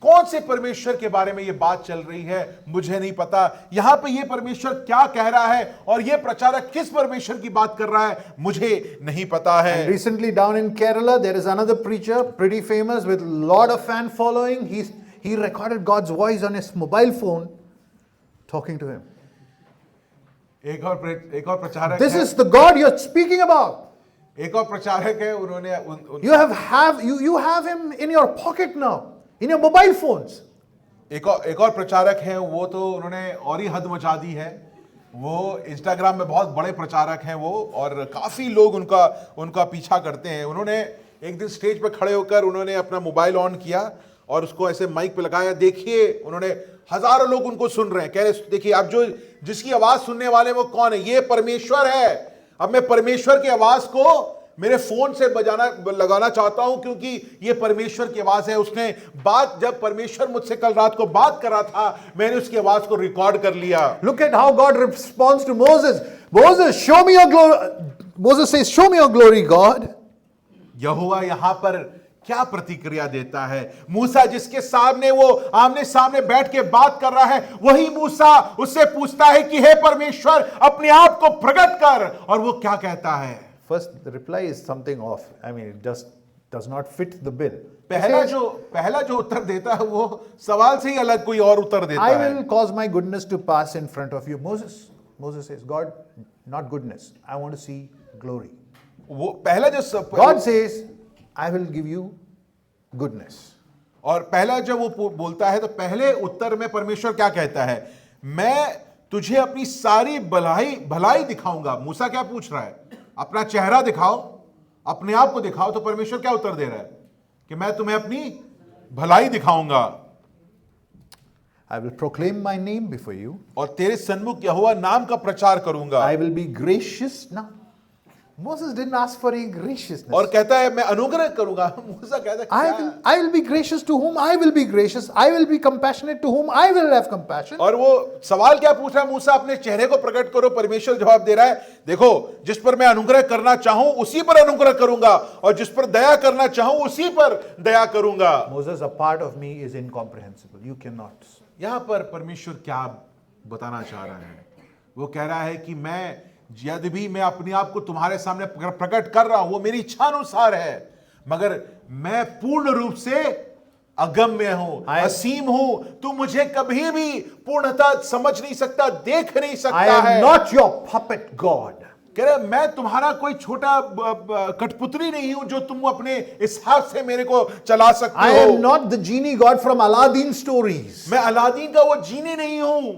कौन से परमेश्वर के बारे में ये बात चल रही है मुझे नहीं पता। यहां पे ये परमेश्वर क्या कह रहा है और ये प्रचारक किस परमेश्वर की बात कर रहा है मुझे नहीं पता है। And recently down in Kerala there is another preacher pretty famous with lot of fan following. He recorded God's voice on his mobile phone talking to him. एक और प्रचारक This है, is the God you're speaking about. एक और प्रचारक है, उन्होंने You have him in your pocket now, in your mobile phones. एक और प्रचारक हैं, वो तो उन्होंने और ही हद मचा दी है। वो इंस्टाग्राम में बहुत बड़े प्रचारक हैं वो, और काफी लोग उनका पीछा करते हैं। उन्होंने एक दिन स्टेज पे खड़े होकर उन्होंने अपना मोबाइल ऑन किया और उसको ऐसे माइक पे लगाया। देखिए, उन्होंने हजारों लोग उनको सुन रहे हैं, कह रहे देखिए आप जिसकी आवाज सुनने वाले वो कौन है, ये परमेश्वर है। अब मैं परमेश्वर की आवाज को मेरे फोन से लगाना चाहता हूं, क्योंकि ये परमेश्वर की आवाज है। उसने जब परमेश्वर मुझसे कल रात को बात कर रहा था, मैंने उसकी आवाज को रिकॉर्ड कर लिया। Look at how God responds to Moses. Moses, show me your glory. Moses says, show me your glory, God. यहोवा यहां पर क्या प्रतिक्रिया देता है? मूसा जिसके सामने वो आमने सामने बैठ के बात कर रहा है, वही मूसा उससे पूछता है कि हे परमेश्वर, अपने आप को प्रकट कर। और वो क्या कहता है? First, the reply is something off. I mean, it just does not fit the bill. पहला जो उत्तर देता है वो सवाल से ही अलग कोई और उत्तर देता I है। will cause my goodness to pass in front of you. Moses says, God, not goodness. I want to see glory. वो पहला जो God says, I will give you goodness. और पहला जब वो बोलता है तो पहले उत्तर में परमेश्वर क्या कहता है? मैं तुझे अपनी सारी भलाई दिखाऊंगा। मूसा क्या पूछ रहा है? अपना चेहरा दिखाओ, अपने आप को दिखाओ। तो परमेश्वर क्या उत्तर दे रहा है? कि मैं तुम्हें अपनी भलाई दिखाऊंगा। I will proclaim my name before you. और तेरे सन्मुख यहोवा नाम का प्रचार करूंगा। I will be gracious now. Moses didn't ask for any graciousness. और कहता है मैं अनुग्रह करूंगा। मूसा कहता है क्या? I will be gracious to whom I will be gracious. I will be compassionate to whom I will have compassion. और वो सवाल क्या पूछ रहा है मूसा? अपने चेहरे को प्रकट करो। परमेश्वर जवाब दे रहा है, देखो जिस पर मैं अनुग्रह करना चाहूं उसी पर अनुग्रह करूंगा, और जिस पर दया करना चाहूं उसी पर दया करूंगा। Moses, a part of me is incomprehensible. You cannot. यहां पर परमेश्वर क्या बताना चाह रहा है? वो कह रहा है कि मैं यदि भी मैं अपने आप को तुम्हारे सामने प्रकट कर रहा हूं, वो मेरी इच्छा अनुसार है, मगर मैं पूर्ण रूप से अगम्य हूं, असीम हूं। तू मुझे कभी भी पूर्णता समझ नहीं सकता, देख नहीं सकता I है। am not your puppet God. कह रहे मैं तुम्हारा कोई छोटा कठपुतली नहीं हूं जो तुम अपने हिसाब से मेरे को चला सकते I हो। am not the genie God from Aladdin stories. मैं अलादीन का वो जीनी नहीं हूं।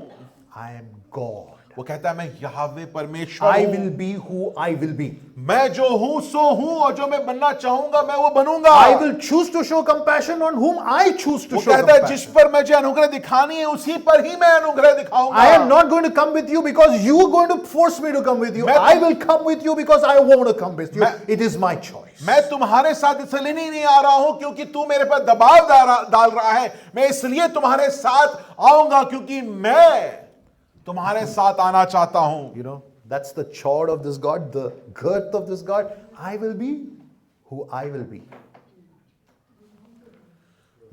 I am God. वो कहता है मैं यहोवा परमेश्वर I हूं। will be who I will be. मैं जो हूं सो हूं, और जो मैं बनना चाहूंगा मैं वो बनूंगा। I will choose to show compassion on whom I choose to वो show कहता है जिस compassion. पर मुझे अनुग्रह दिखानी है उसी पर ही मैं अनुग्रह दिखाऊंगा। I am not going to come with you because you are going to force me to come with you. I will come with you because I want to come with you. It is my choice. मैं तुम्हारे साथ इसलिए नहीं आ रहा हूं क्योंकि तू मेरे पर दबाव डाल रहा है। मैं इसलिए तुम्हारे साथ आऊंगा क्योंकि मैं तुम्हारे साथ आना चाहता हूं। You know, that's the chord of this God, the girth of this God. I will be who I will be.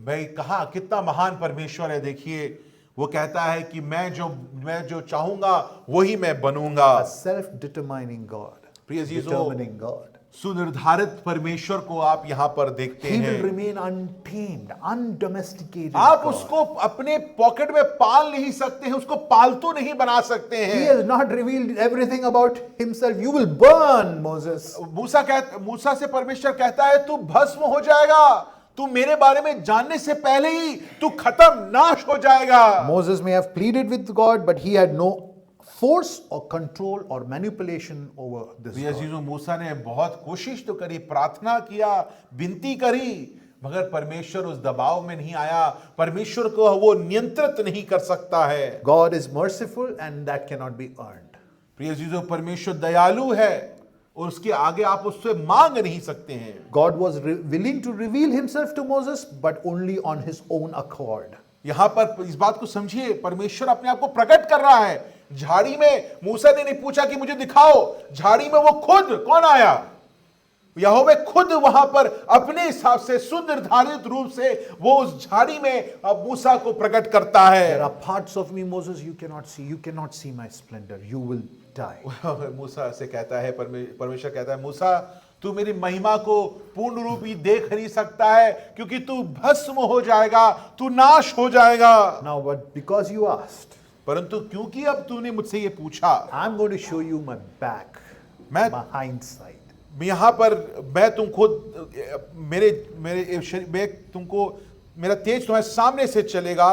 मैं कहा कितना महान परमेश्वर है। देखिए वो कहता है कि मैं जो चाहूंगा वही मैं बनूंगा। A self-determining God. प्रिय अजीजों, Determining God. सुनिर्धारित परमेश्वर को आप यहां पर देखते He will हैं। remain untamed, undomesticated. आप God. उसको अपने पॉकेट में पाल नहीं सकते हैं, उसको पालतू नहीं बना सकते He हैं। has not revealed everything about himself. You will burn, Moses. मूसा से परमेश्वर कहता है तू भस्म हो जाएगा, तू मेरे बारे में जानने से पहले ही तू खत्म नाश हो जाएगा। Moses may have pleaded with God, but he had no force or control or manipulation over this प्रिय God. अजीजों, मूसा ने बहुत कोशिश तो करी, प्रार्थना किया, विनती करी, मगर परमेश्वर उस दबाव में नहीं आया। परमेश्वर को वो नियंत्रित नहीं कर सकता है। God is merciful and that cannot be earned. प्रिय अजीजों, परमेश्वर दयालु है और उसके आगे आप उससे मांग नहीं सकते हैं। God was willing to reveal himself to Moses, but only on his own accord. यहां पर इस बात को समझिए, परमेश्वर अपने आप को प्रकट कर रहा है। झाड़ी में मूसा ने नहीं पूछा कि मुझे दिखाओ, झाड़ी में वो खुद कौन आया? यहोवा खुद वहां पर अपने हिसाब से सुनिर्धारित रूप से वो उस झाड़ी में मूसा को प्रकट करता There है। are parts of me, Moses, you cannot see. You cannot see my splendor. You will die. मूसा से कहता है, परमेश्वर कहता है, मूसा तू मेरी महिमा को पूर्ण रूप ही देख नहीं सकता है क्योंकि तू भस्म हो जाएगा, तू नाश हो जाएगा। Now, but because you asked, परंतु क्योंकि अब तूने मुझसे ये पूछा, I'm going to show you my back, मैं my hindsight. यहां पर मैं तुम खुद मेरे तुमको मेरा तेज तुम्हारे सामने से चलेगा,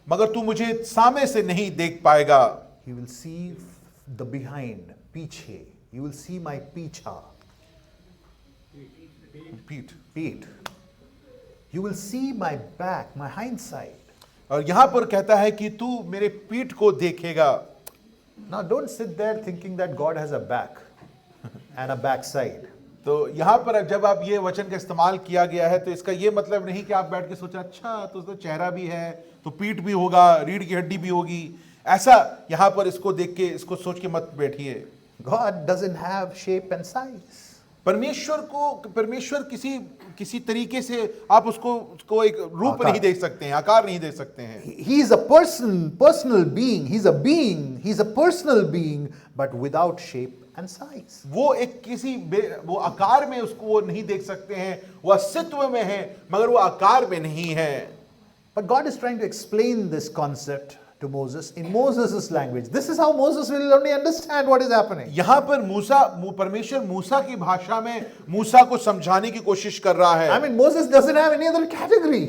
मगर तू मुझे सामने से नहीं देख पाएगा। You will see the behind, पीछे. You will see my पीछा, पीठ. You will see my back, my hindsight. और यहां पर कहता है कि तू मेरे पीठ को देखेगा। Now, don't sit there thinking that God has a back and a backside. तो यहां पर जब आप ये वचन का इस्तेमाल किया गया है तो इसका ये मतलब नहीं कि आप बैठ के सोचा अच्छा तो उसका चेहरा भी है तो पीठ भी होगा, रीढ़ की हड्डी भी होगी, ऐसा यहां पर इसको देख के इसको सोच के मत बैठिए। God doesn't have shape and size. परमेश्वर किसी तरीके से आप उसको एक रूप नहीं देख सकते हैं, आकार नहीं देख सकते हैं। He is a personal being. He's a being. He's a personal being, but without shape and size. वो वो आकार में उसको वो नहीं देख सकते हैं, वो अस्तित्व में है मगर वो आकार में नहीं है। But God is trying to explain this concept to Moses in Moses' language. This is how Moses will only understand what is happening. यहां पर परमेश्वर मूसा की भाषा में मूसा को समझाने की कोशिश कर रहा है। I mean, Moses doesn't have any other category.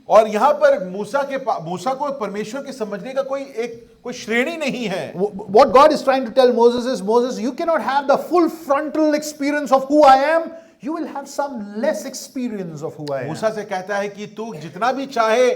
और यहां पर मूसा को परमेश्वर के समझने का कोई श्रेणी नहीं है। What God is trying to tell Moses is, Moses, you cannot have the full frontal experience of who I am. You will have some less experience of who I am. मूसा से कहता है कि तू जितना भी चाहे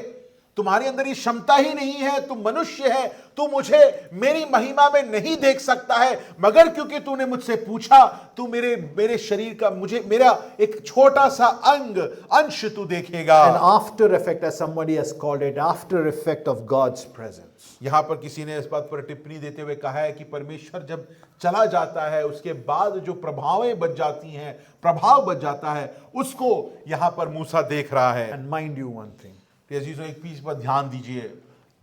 तुम्हारे अंदर ये क्षमता ही नहीं है, तुम मनुष्य है, तू मुझे मेरी महिमा में नहीं देख सकता है, मगर क्योंकि तूने मुझसे पूछा, तू मेरे शरीर का मेरा एक छोटा सा अंश तू देखेगा। An after effect, as somebody has called it, after effect of God's presence. यहां पर किसी ने इस बात पर टिप्पणी देते हुए कहा है कि परमेश्वर जब चला जाता है, उसके बाद जो प्रभाव बच जाता है, उसको यहां पर मूसा देख रहा है। And mind you one thing, एक चीज पर ध्यान दीजिए,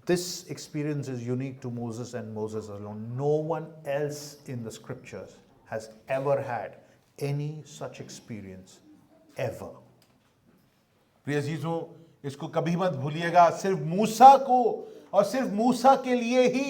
this experience is unique to Moses and Moses alone. No one else in the scriptures has ever had any such experience, ever. प्रिय अजीजों, इसको कभी मत भूलिएगा, सिर्फ मूसा को और सिर्फ मूसा के लिए ही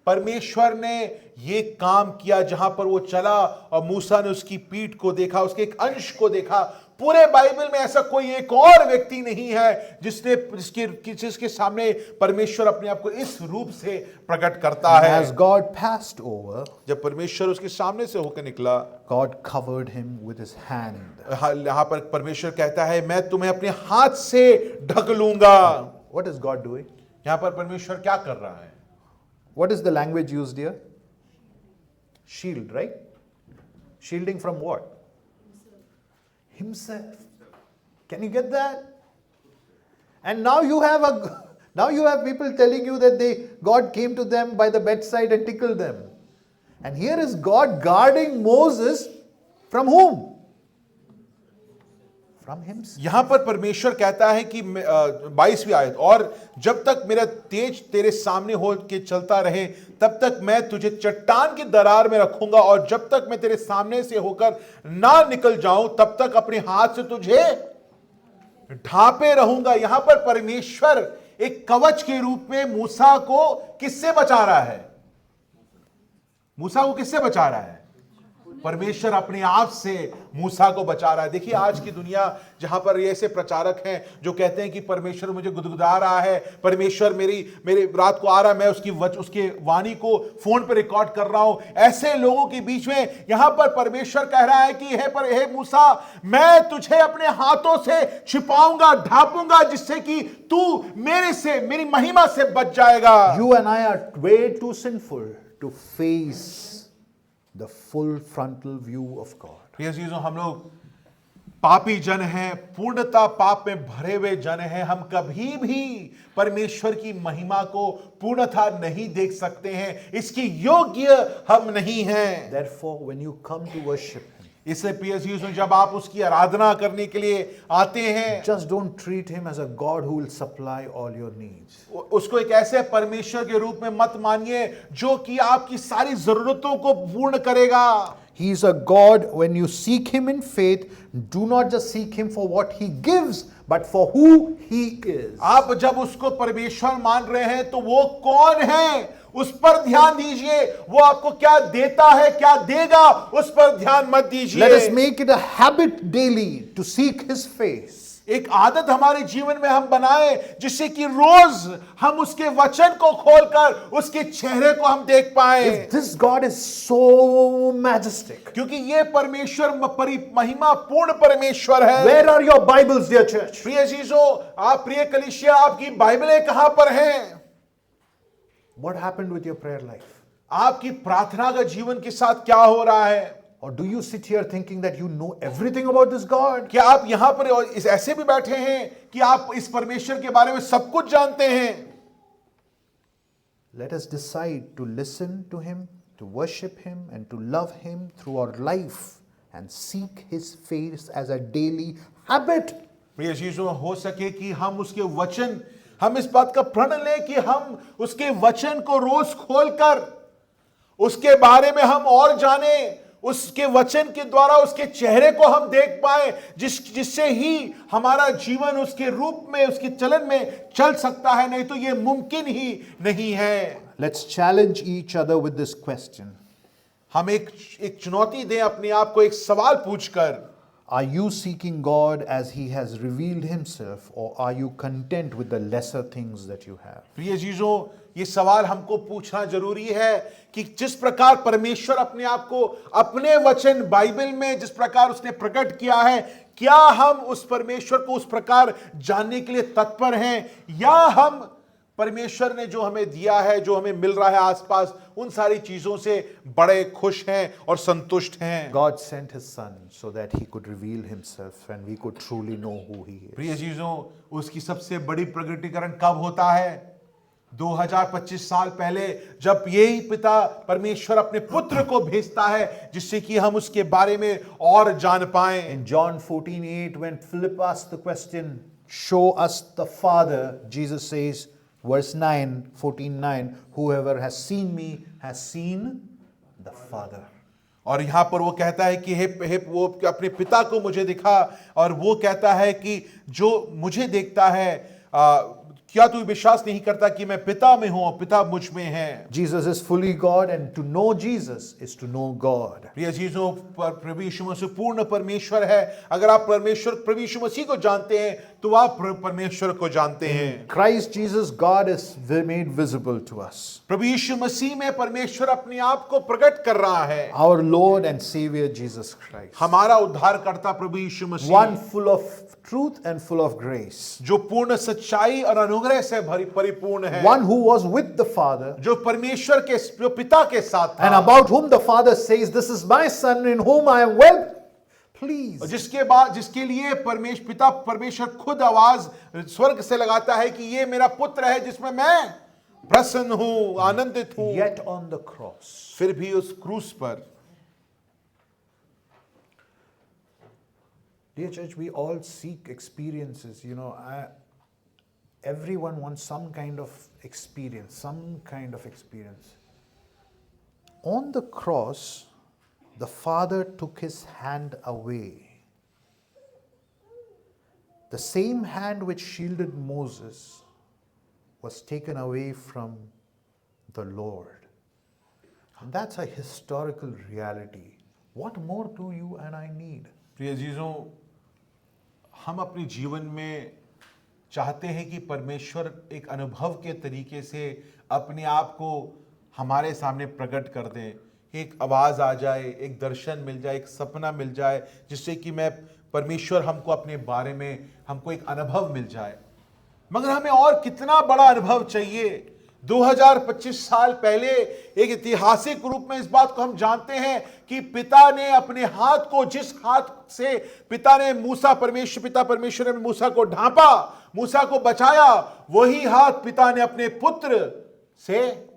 परमेश्वर ने ये काम किया, जहां पर वो चला और मूसा ने उसकी पीठ को देखा, उसके एक अंश को देखा। पूरे बाइबल में ऐसा कोई एक और व्यक्ति नहीं है जिसके सामने परमेश्वर अपने आप को इस रूप से प्रकट करता है। As God passed over, जब परमेश्वर उसके सामने से होकर निकला, God covered him with his hand. यहां पर परमेश्वर कहता है, मैं तुम्हें अपने हाथ से ढक लूंगा। What is God doing? यहां पर परमेश्वर क्या कर रहा है? What is the language used here? Shield, right? Shielding from what? Himself. Can you get that? And now you have people telling you that God came to them by the bedside and tickled them. And here is God guarding Moses from whom? From himself. यहां पर परमेश्वर कहता है कि 22वीं आयत, और जब तक मेरा तेज तेरे सामने हो के चलता रहे, तब तक मैं तुझे चट्टान की दरार में रखूंगा, और जब तक मैं तेरे सामने से होकर ना निकल जाऊं, तब तक अपने हाथ से तुझे ढांपे रहूंगा। यहां पर परमेश्वर एक कवच के रूप में मूसा को किससे बचा रहा है? मूसा को किससे बचा रहा है? परमेश्वर अपने आप से मूसा को बचा रहा है। देखिए, आज की दुनिया जहां पर ऐसे प्रचारक हैं जो कहते हैं कि परमेश्वर मुझे गुदगुदा रहा है, परमेश्वर मेरे रात को आ रहा है, मैं उसके वाणी को फोन पर रिकॉर्ड कर रहा हूं, ऐसे लोगों के बीच में यहां पर परमेश्वर कह रहा है कि हे मूसा, मैं तुझे अपने हाथों से छिपाऊंगा, ढांपूंगा, जिससे कि तू मेरी महिमा से बच जाएगा। You and I are way too sinful to face the full frontal view of God. प्रिय चीजों, हम लोग पापी जन हैं, पूर्णता पाप में भरे हुए जन हैं। हम कभी भी परमेश्वर की महिमा को पूर्णता नहीं देख सकते हैं, इसकी योग्य हम नहीं हैं। Therefore, when you come to worship Him, इसलिए प्रिय चीजों, जब आप उसकी आराधना करने के लिए आते हैं, just don't treat Him as a God who will supply all your needs. उसको एक ऐसे परमेश्वर के रूप में मत मानिए जो कि आपकी सारी जरूरतों को पूर्ण करेगा। He is a God, when you seek Him in faith, do not just seek Him for what He gives, but for who He is. आप जब उसको परमेश्वर मान रहे हैं तो वो कौन है, उस पर ध्यान दीजिए। वो आपको क्या देता है, क्या देगा, उस पर ध्यान मत दीजिए। Let us make it a habit daily to seek His face. एक आदत हमारे जीवन में हम बनाए, जिससे कि रोज हम उसके वचन को खोलकर उसके चेहरे को हम देख पाए। If this God is so majestic, क्योंकि ये परमेश्वर महिमा पूर्ण परमेश्वर है। where are your Bibles, dear church? प्रिय चीजों, आप प्रिय कलीसिया, आपकी बाइबलें कहां पर हैं? What happened with your prayer life? आपकी प्रार्थना का जीवन के साथ क्या हो रहा है? Or do you sit here thinking that you know everything about this God? क्या आप यहां पर ऐसे भी बैठे हैं कि आप इस परमेश्वर के बारे में सब कुछ जानते हैं? Let us decide to listen to Him, to worship Him, and to love Him through our life and seek His face as a daily habit. प्रिय चीजों, हो सके कि हम उसके वचन, हम इस बात का प्रण लें कि हम उसके वचन को रोज खोलकर उसके बारे में हम और जाने, उसके वचन के द्वारा उसके चेहरे को हम देख पाए, जिससे ही हमारा जीवन उसके रूप में, उसके चलन में चल सकता है, नहीं तो यह मुमकिन ही नहीं है। Let's challenge each other with this question. हम एक चुनौती दें अपने आप को एक सवाल पूछकर, Are you seeking God as He has revealed Himself, or are you content with the lesser things that you have? प्रिय चीजों, ये सवाल हमको पूछना जरूरी है कि जिस प्रकार परमेश्वर अपने आप को अपने वचन बाइबल में जिस प्रकार उसने प्रकट किया है, क्या हम उस परमेश्वर को उस प्रकार जानने के लिए तत्पर हैं, या हम परमेश्वर ने जो हमें दिया है, जो हमें मिल रहा है आसपास, उन सारी चीजों से बड़े खुश हैं और संतुष्ट हैं। God sent His Son so that He could reveal Himself and we could truly know who He is. प्रिय चीजों, उसकी सबसे बड़ी प्रकटीकरण कब होता है? 2025 साल पहले, जब यही पिता परमेश्वर अपने पुत्र को भेजता है जिससे कि हम उसके बारे में और जान पाएं। In John 14:8, when Philip asked the question, show us the Father, Jesus says, verse 9, 14:9, whoever has seen me has seen the Father. और यहां पर वो कहता है कि हे वो अपने पिता को मुझे दिखा, और वो कहता है कि जो मुझे देखता है, क्या तू विश्वास नहीं करता कि मैं पिता में हूं और पिता मुझ में है? Jesus is fully God, and to know Jesus is to know God. प्रिय चीजों, प्रभु यीशु मसीह पूर्ण परमेश्वर है। अगर आप प्रभु यीशु मसीह को जानते हैं तो आप परमेश्वर को जानते हैं। Christ Jesus, God is made visible to us. प्रभु यीशु मसीह में परमेश्वर अपने आप को प्रकट कर रहा है। Our Lord and Savior Jesus Christ. हमारा उद्धारकर्ता प्रभु यीशु मसीह, One full of truth and full of grace. जो पूर्ण सच्चाई और अनुग्रह से परिपूर्ण है। One who was with the Father, जो परमेश्वर के, जो पिता के साथ था, and about whom the Father says, "This is my Son in whom I am well pleased." जिसके लिए पिता परमेश्वर खुद आवाज स्वर्ग से लगाता है कि ये मेरा पुत्र है जिसमें मैं प्रसन्न हूं, आनंदित हूं। Yet on the cross, फिर भी उस क्रूस पर, dear church, we all seek experiences. Everyone wants some kind of experience, some kind of experience. On the cross, the Father took His hand away. The same hand which shielded Moses was taken away from the Lord. And that's a historical reality. What more do you and I need? प्रिय जीजों, हम अपने जीवन में चाहते हैं कि परमेश्वर एक अनुभव के तरीके से अपने आप को हमारे सामने प्रकट कर दे। एक आवाज़ आ जाए, एक दर्शन मिल जाए, एक सपना मिल जाए, जिससे कि परमेश्वर हमको अपने बारे में, हमको एक अनुभव मिल जाए। मगर हमें और कितना बड़ा अनुभव चाहिए? 2025 साल पहले एक ऐतिहासिक रूप में इस बात को हम जानते हैं कि पिता ने अपने हाथ को, जिस हाथ से पिता ने पिता परमेश्वर ने मूसा को ढांपा, मूसा को बचाया, वही हाथ पिता ने अपने पुत्र से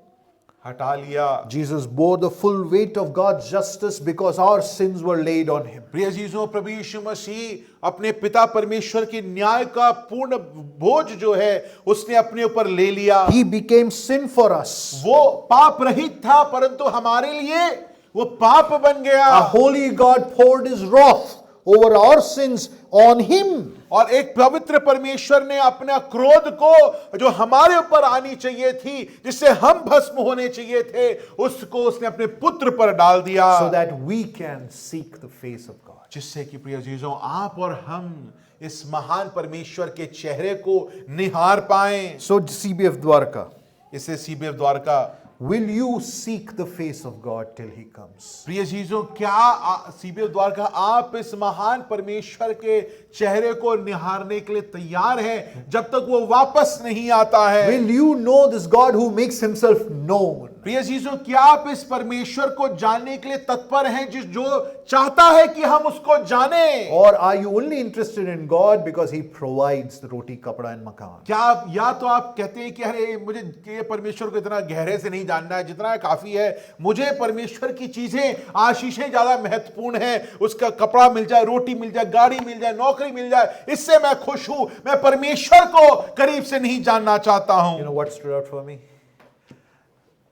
हटा लिया। Jesus bore the full weight of God's justice because our sins were laid on Him. प्रिय चीजों, प्रभु यीशु मसीह अपने पिता परमेश्वर के न्याय का पूर्ण बोझ जो है उसने अपने ऊपर ले लिया। He became sin for us. वो पाप रहित था, परंतु हमारे लिए वो पाप बन गया। A holy God poured His wrath over our sins on Him. और एक पवित्र परमेश्वर ने अपना क्रोध को जो हमारे ऊपर आनी चाहिए थी, जिससे हम भस्म होने चाहिए थे, उसको उसने अपने पुत्र पर डाल दिया, so that we can seek the face of God. जिससे कि प्रिय चीजों, आप और हम इस महान परमेश्वर के चेहरे को निहार पाएं। So CBF Dwarka, इसे CBF Dwarka, will you seek the face of God till He comes? प्रिय चीजों, क्या सीबीएफ द्वारका आप इस महान परमेश्वर के चेहरे को निहारने के लिए तैयार हैं जब तक वो वापस नहीं आता है? Will you know this God who makes Himself known? प्रिय चीजों, क्या आप इस परमेश्वर को जानने के लिए तत्पर हैं जो चाहता है कि हम उसको जानें? Or are you only interested in God because He provides the roti, kapda and makan? क्या या तो आप कहते हैं कि अरे मुझे ये परमेश्वर को इतना गहरे से नहीं जानना है, जितना काफी है, मुझे परमेश्वर की चीजें, आशीषें ज्यादा महत्वपूर्ण है, उसका कपड़ा मिल जाए, रोटी मिल जाए, गाड़ी मिल जाए, नौकरी मिल जाए, इससे मैं खुश हूं, मैं परमेश्वर को करीब से नहीं जानना चाहता हूं। You know what stood out for me?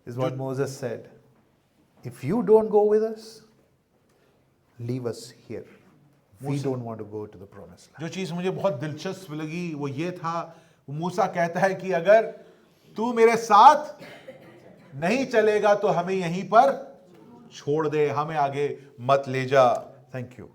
Is what Moses said. If you don't go with us, leave us here. We don't want to go to the promised land. जो चीज मुझे बहुत दिलचस्प लगी वो ये था, मूसा कहता है कि अगर तू मेरे साथ नहीं चलेगा तो हमें यहीं पर छोड़ दे, हमें आगे मत ले जा। Thank you.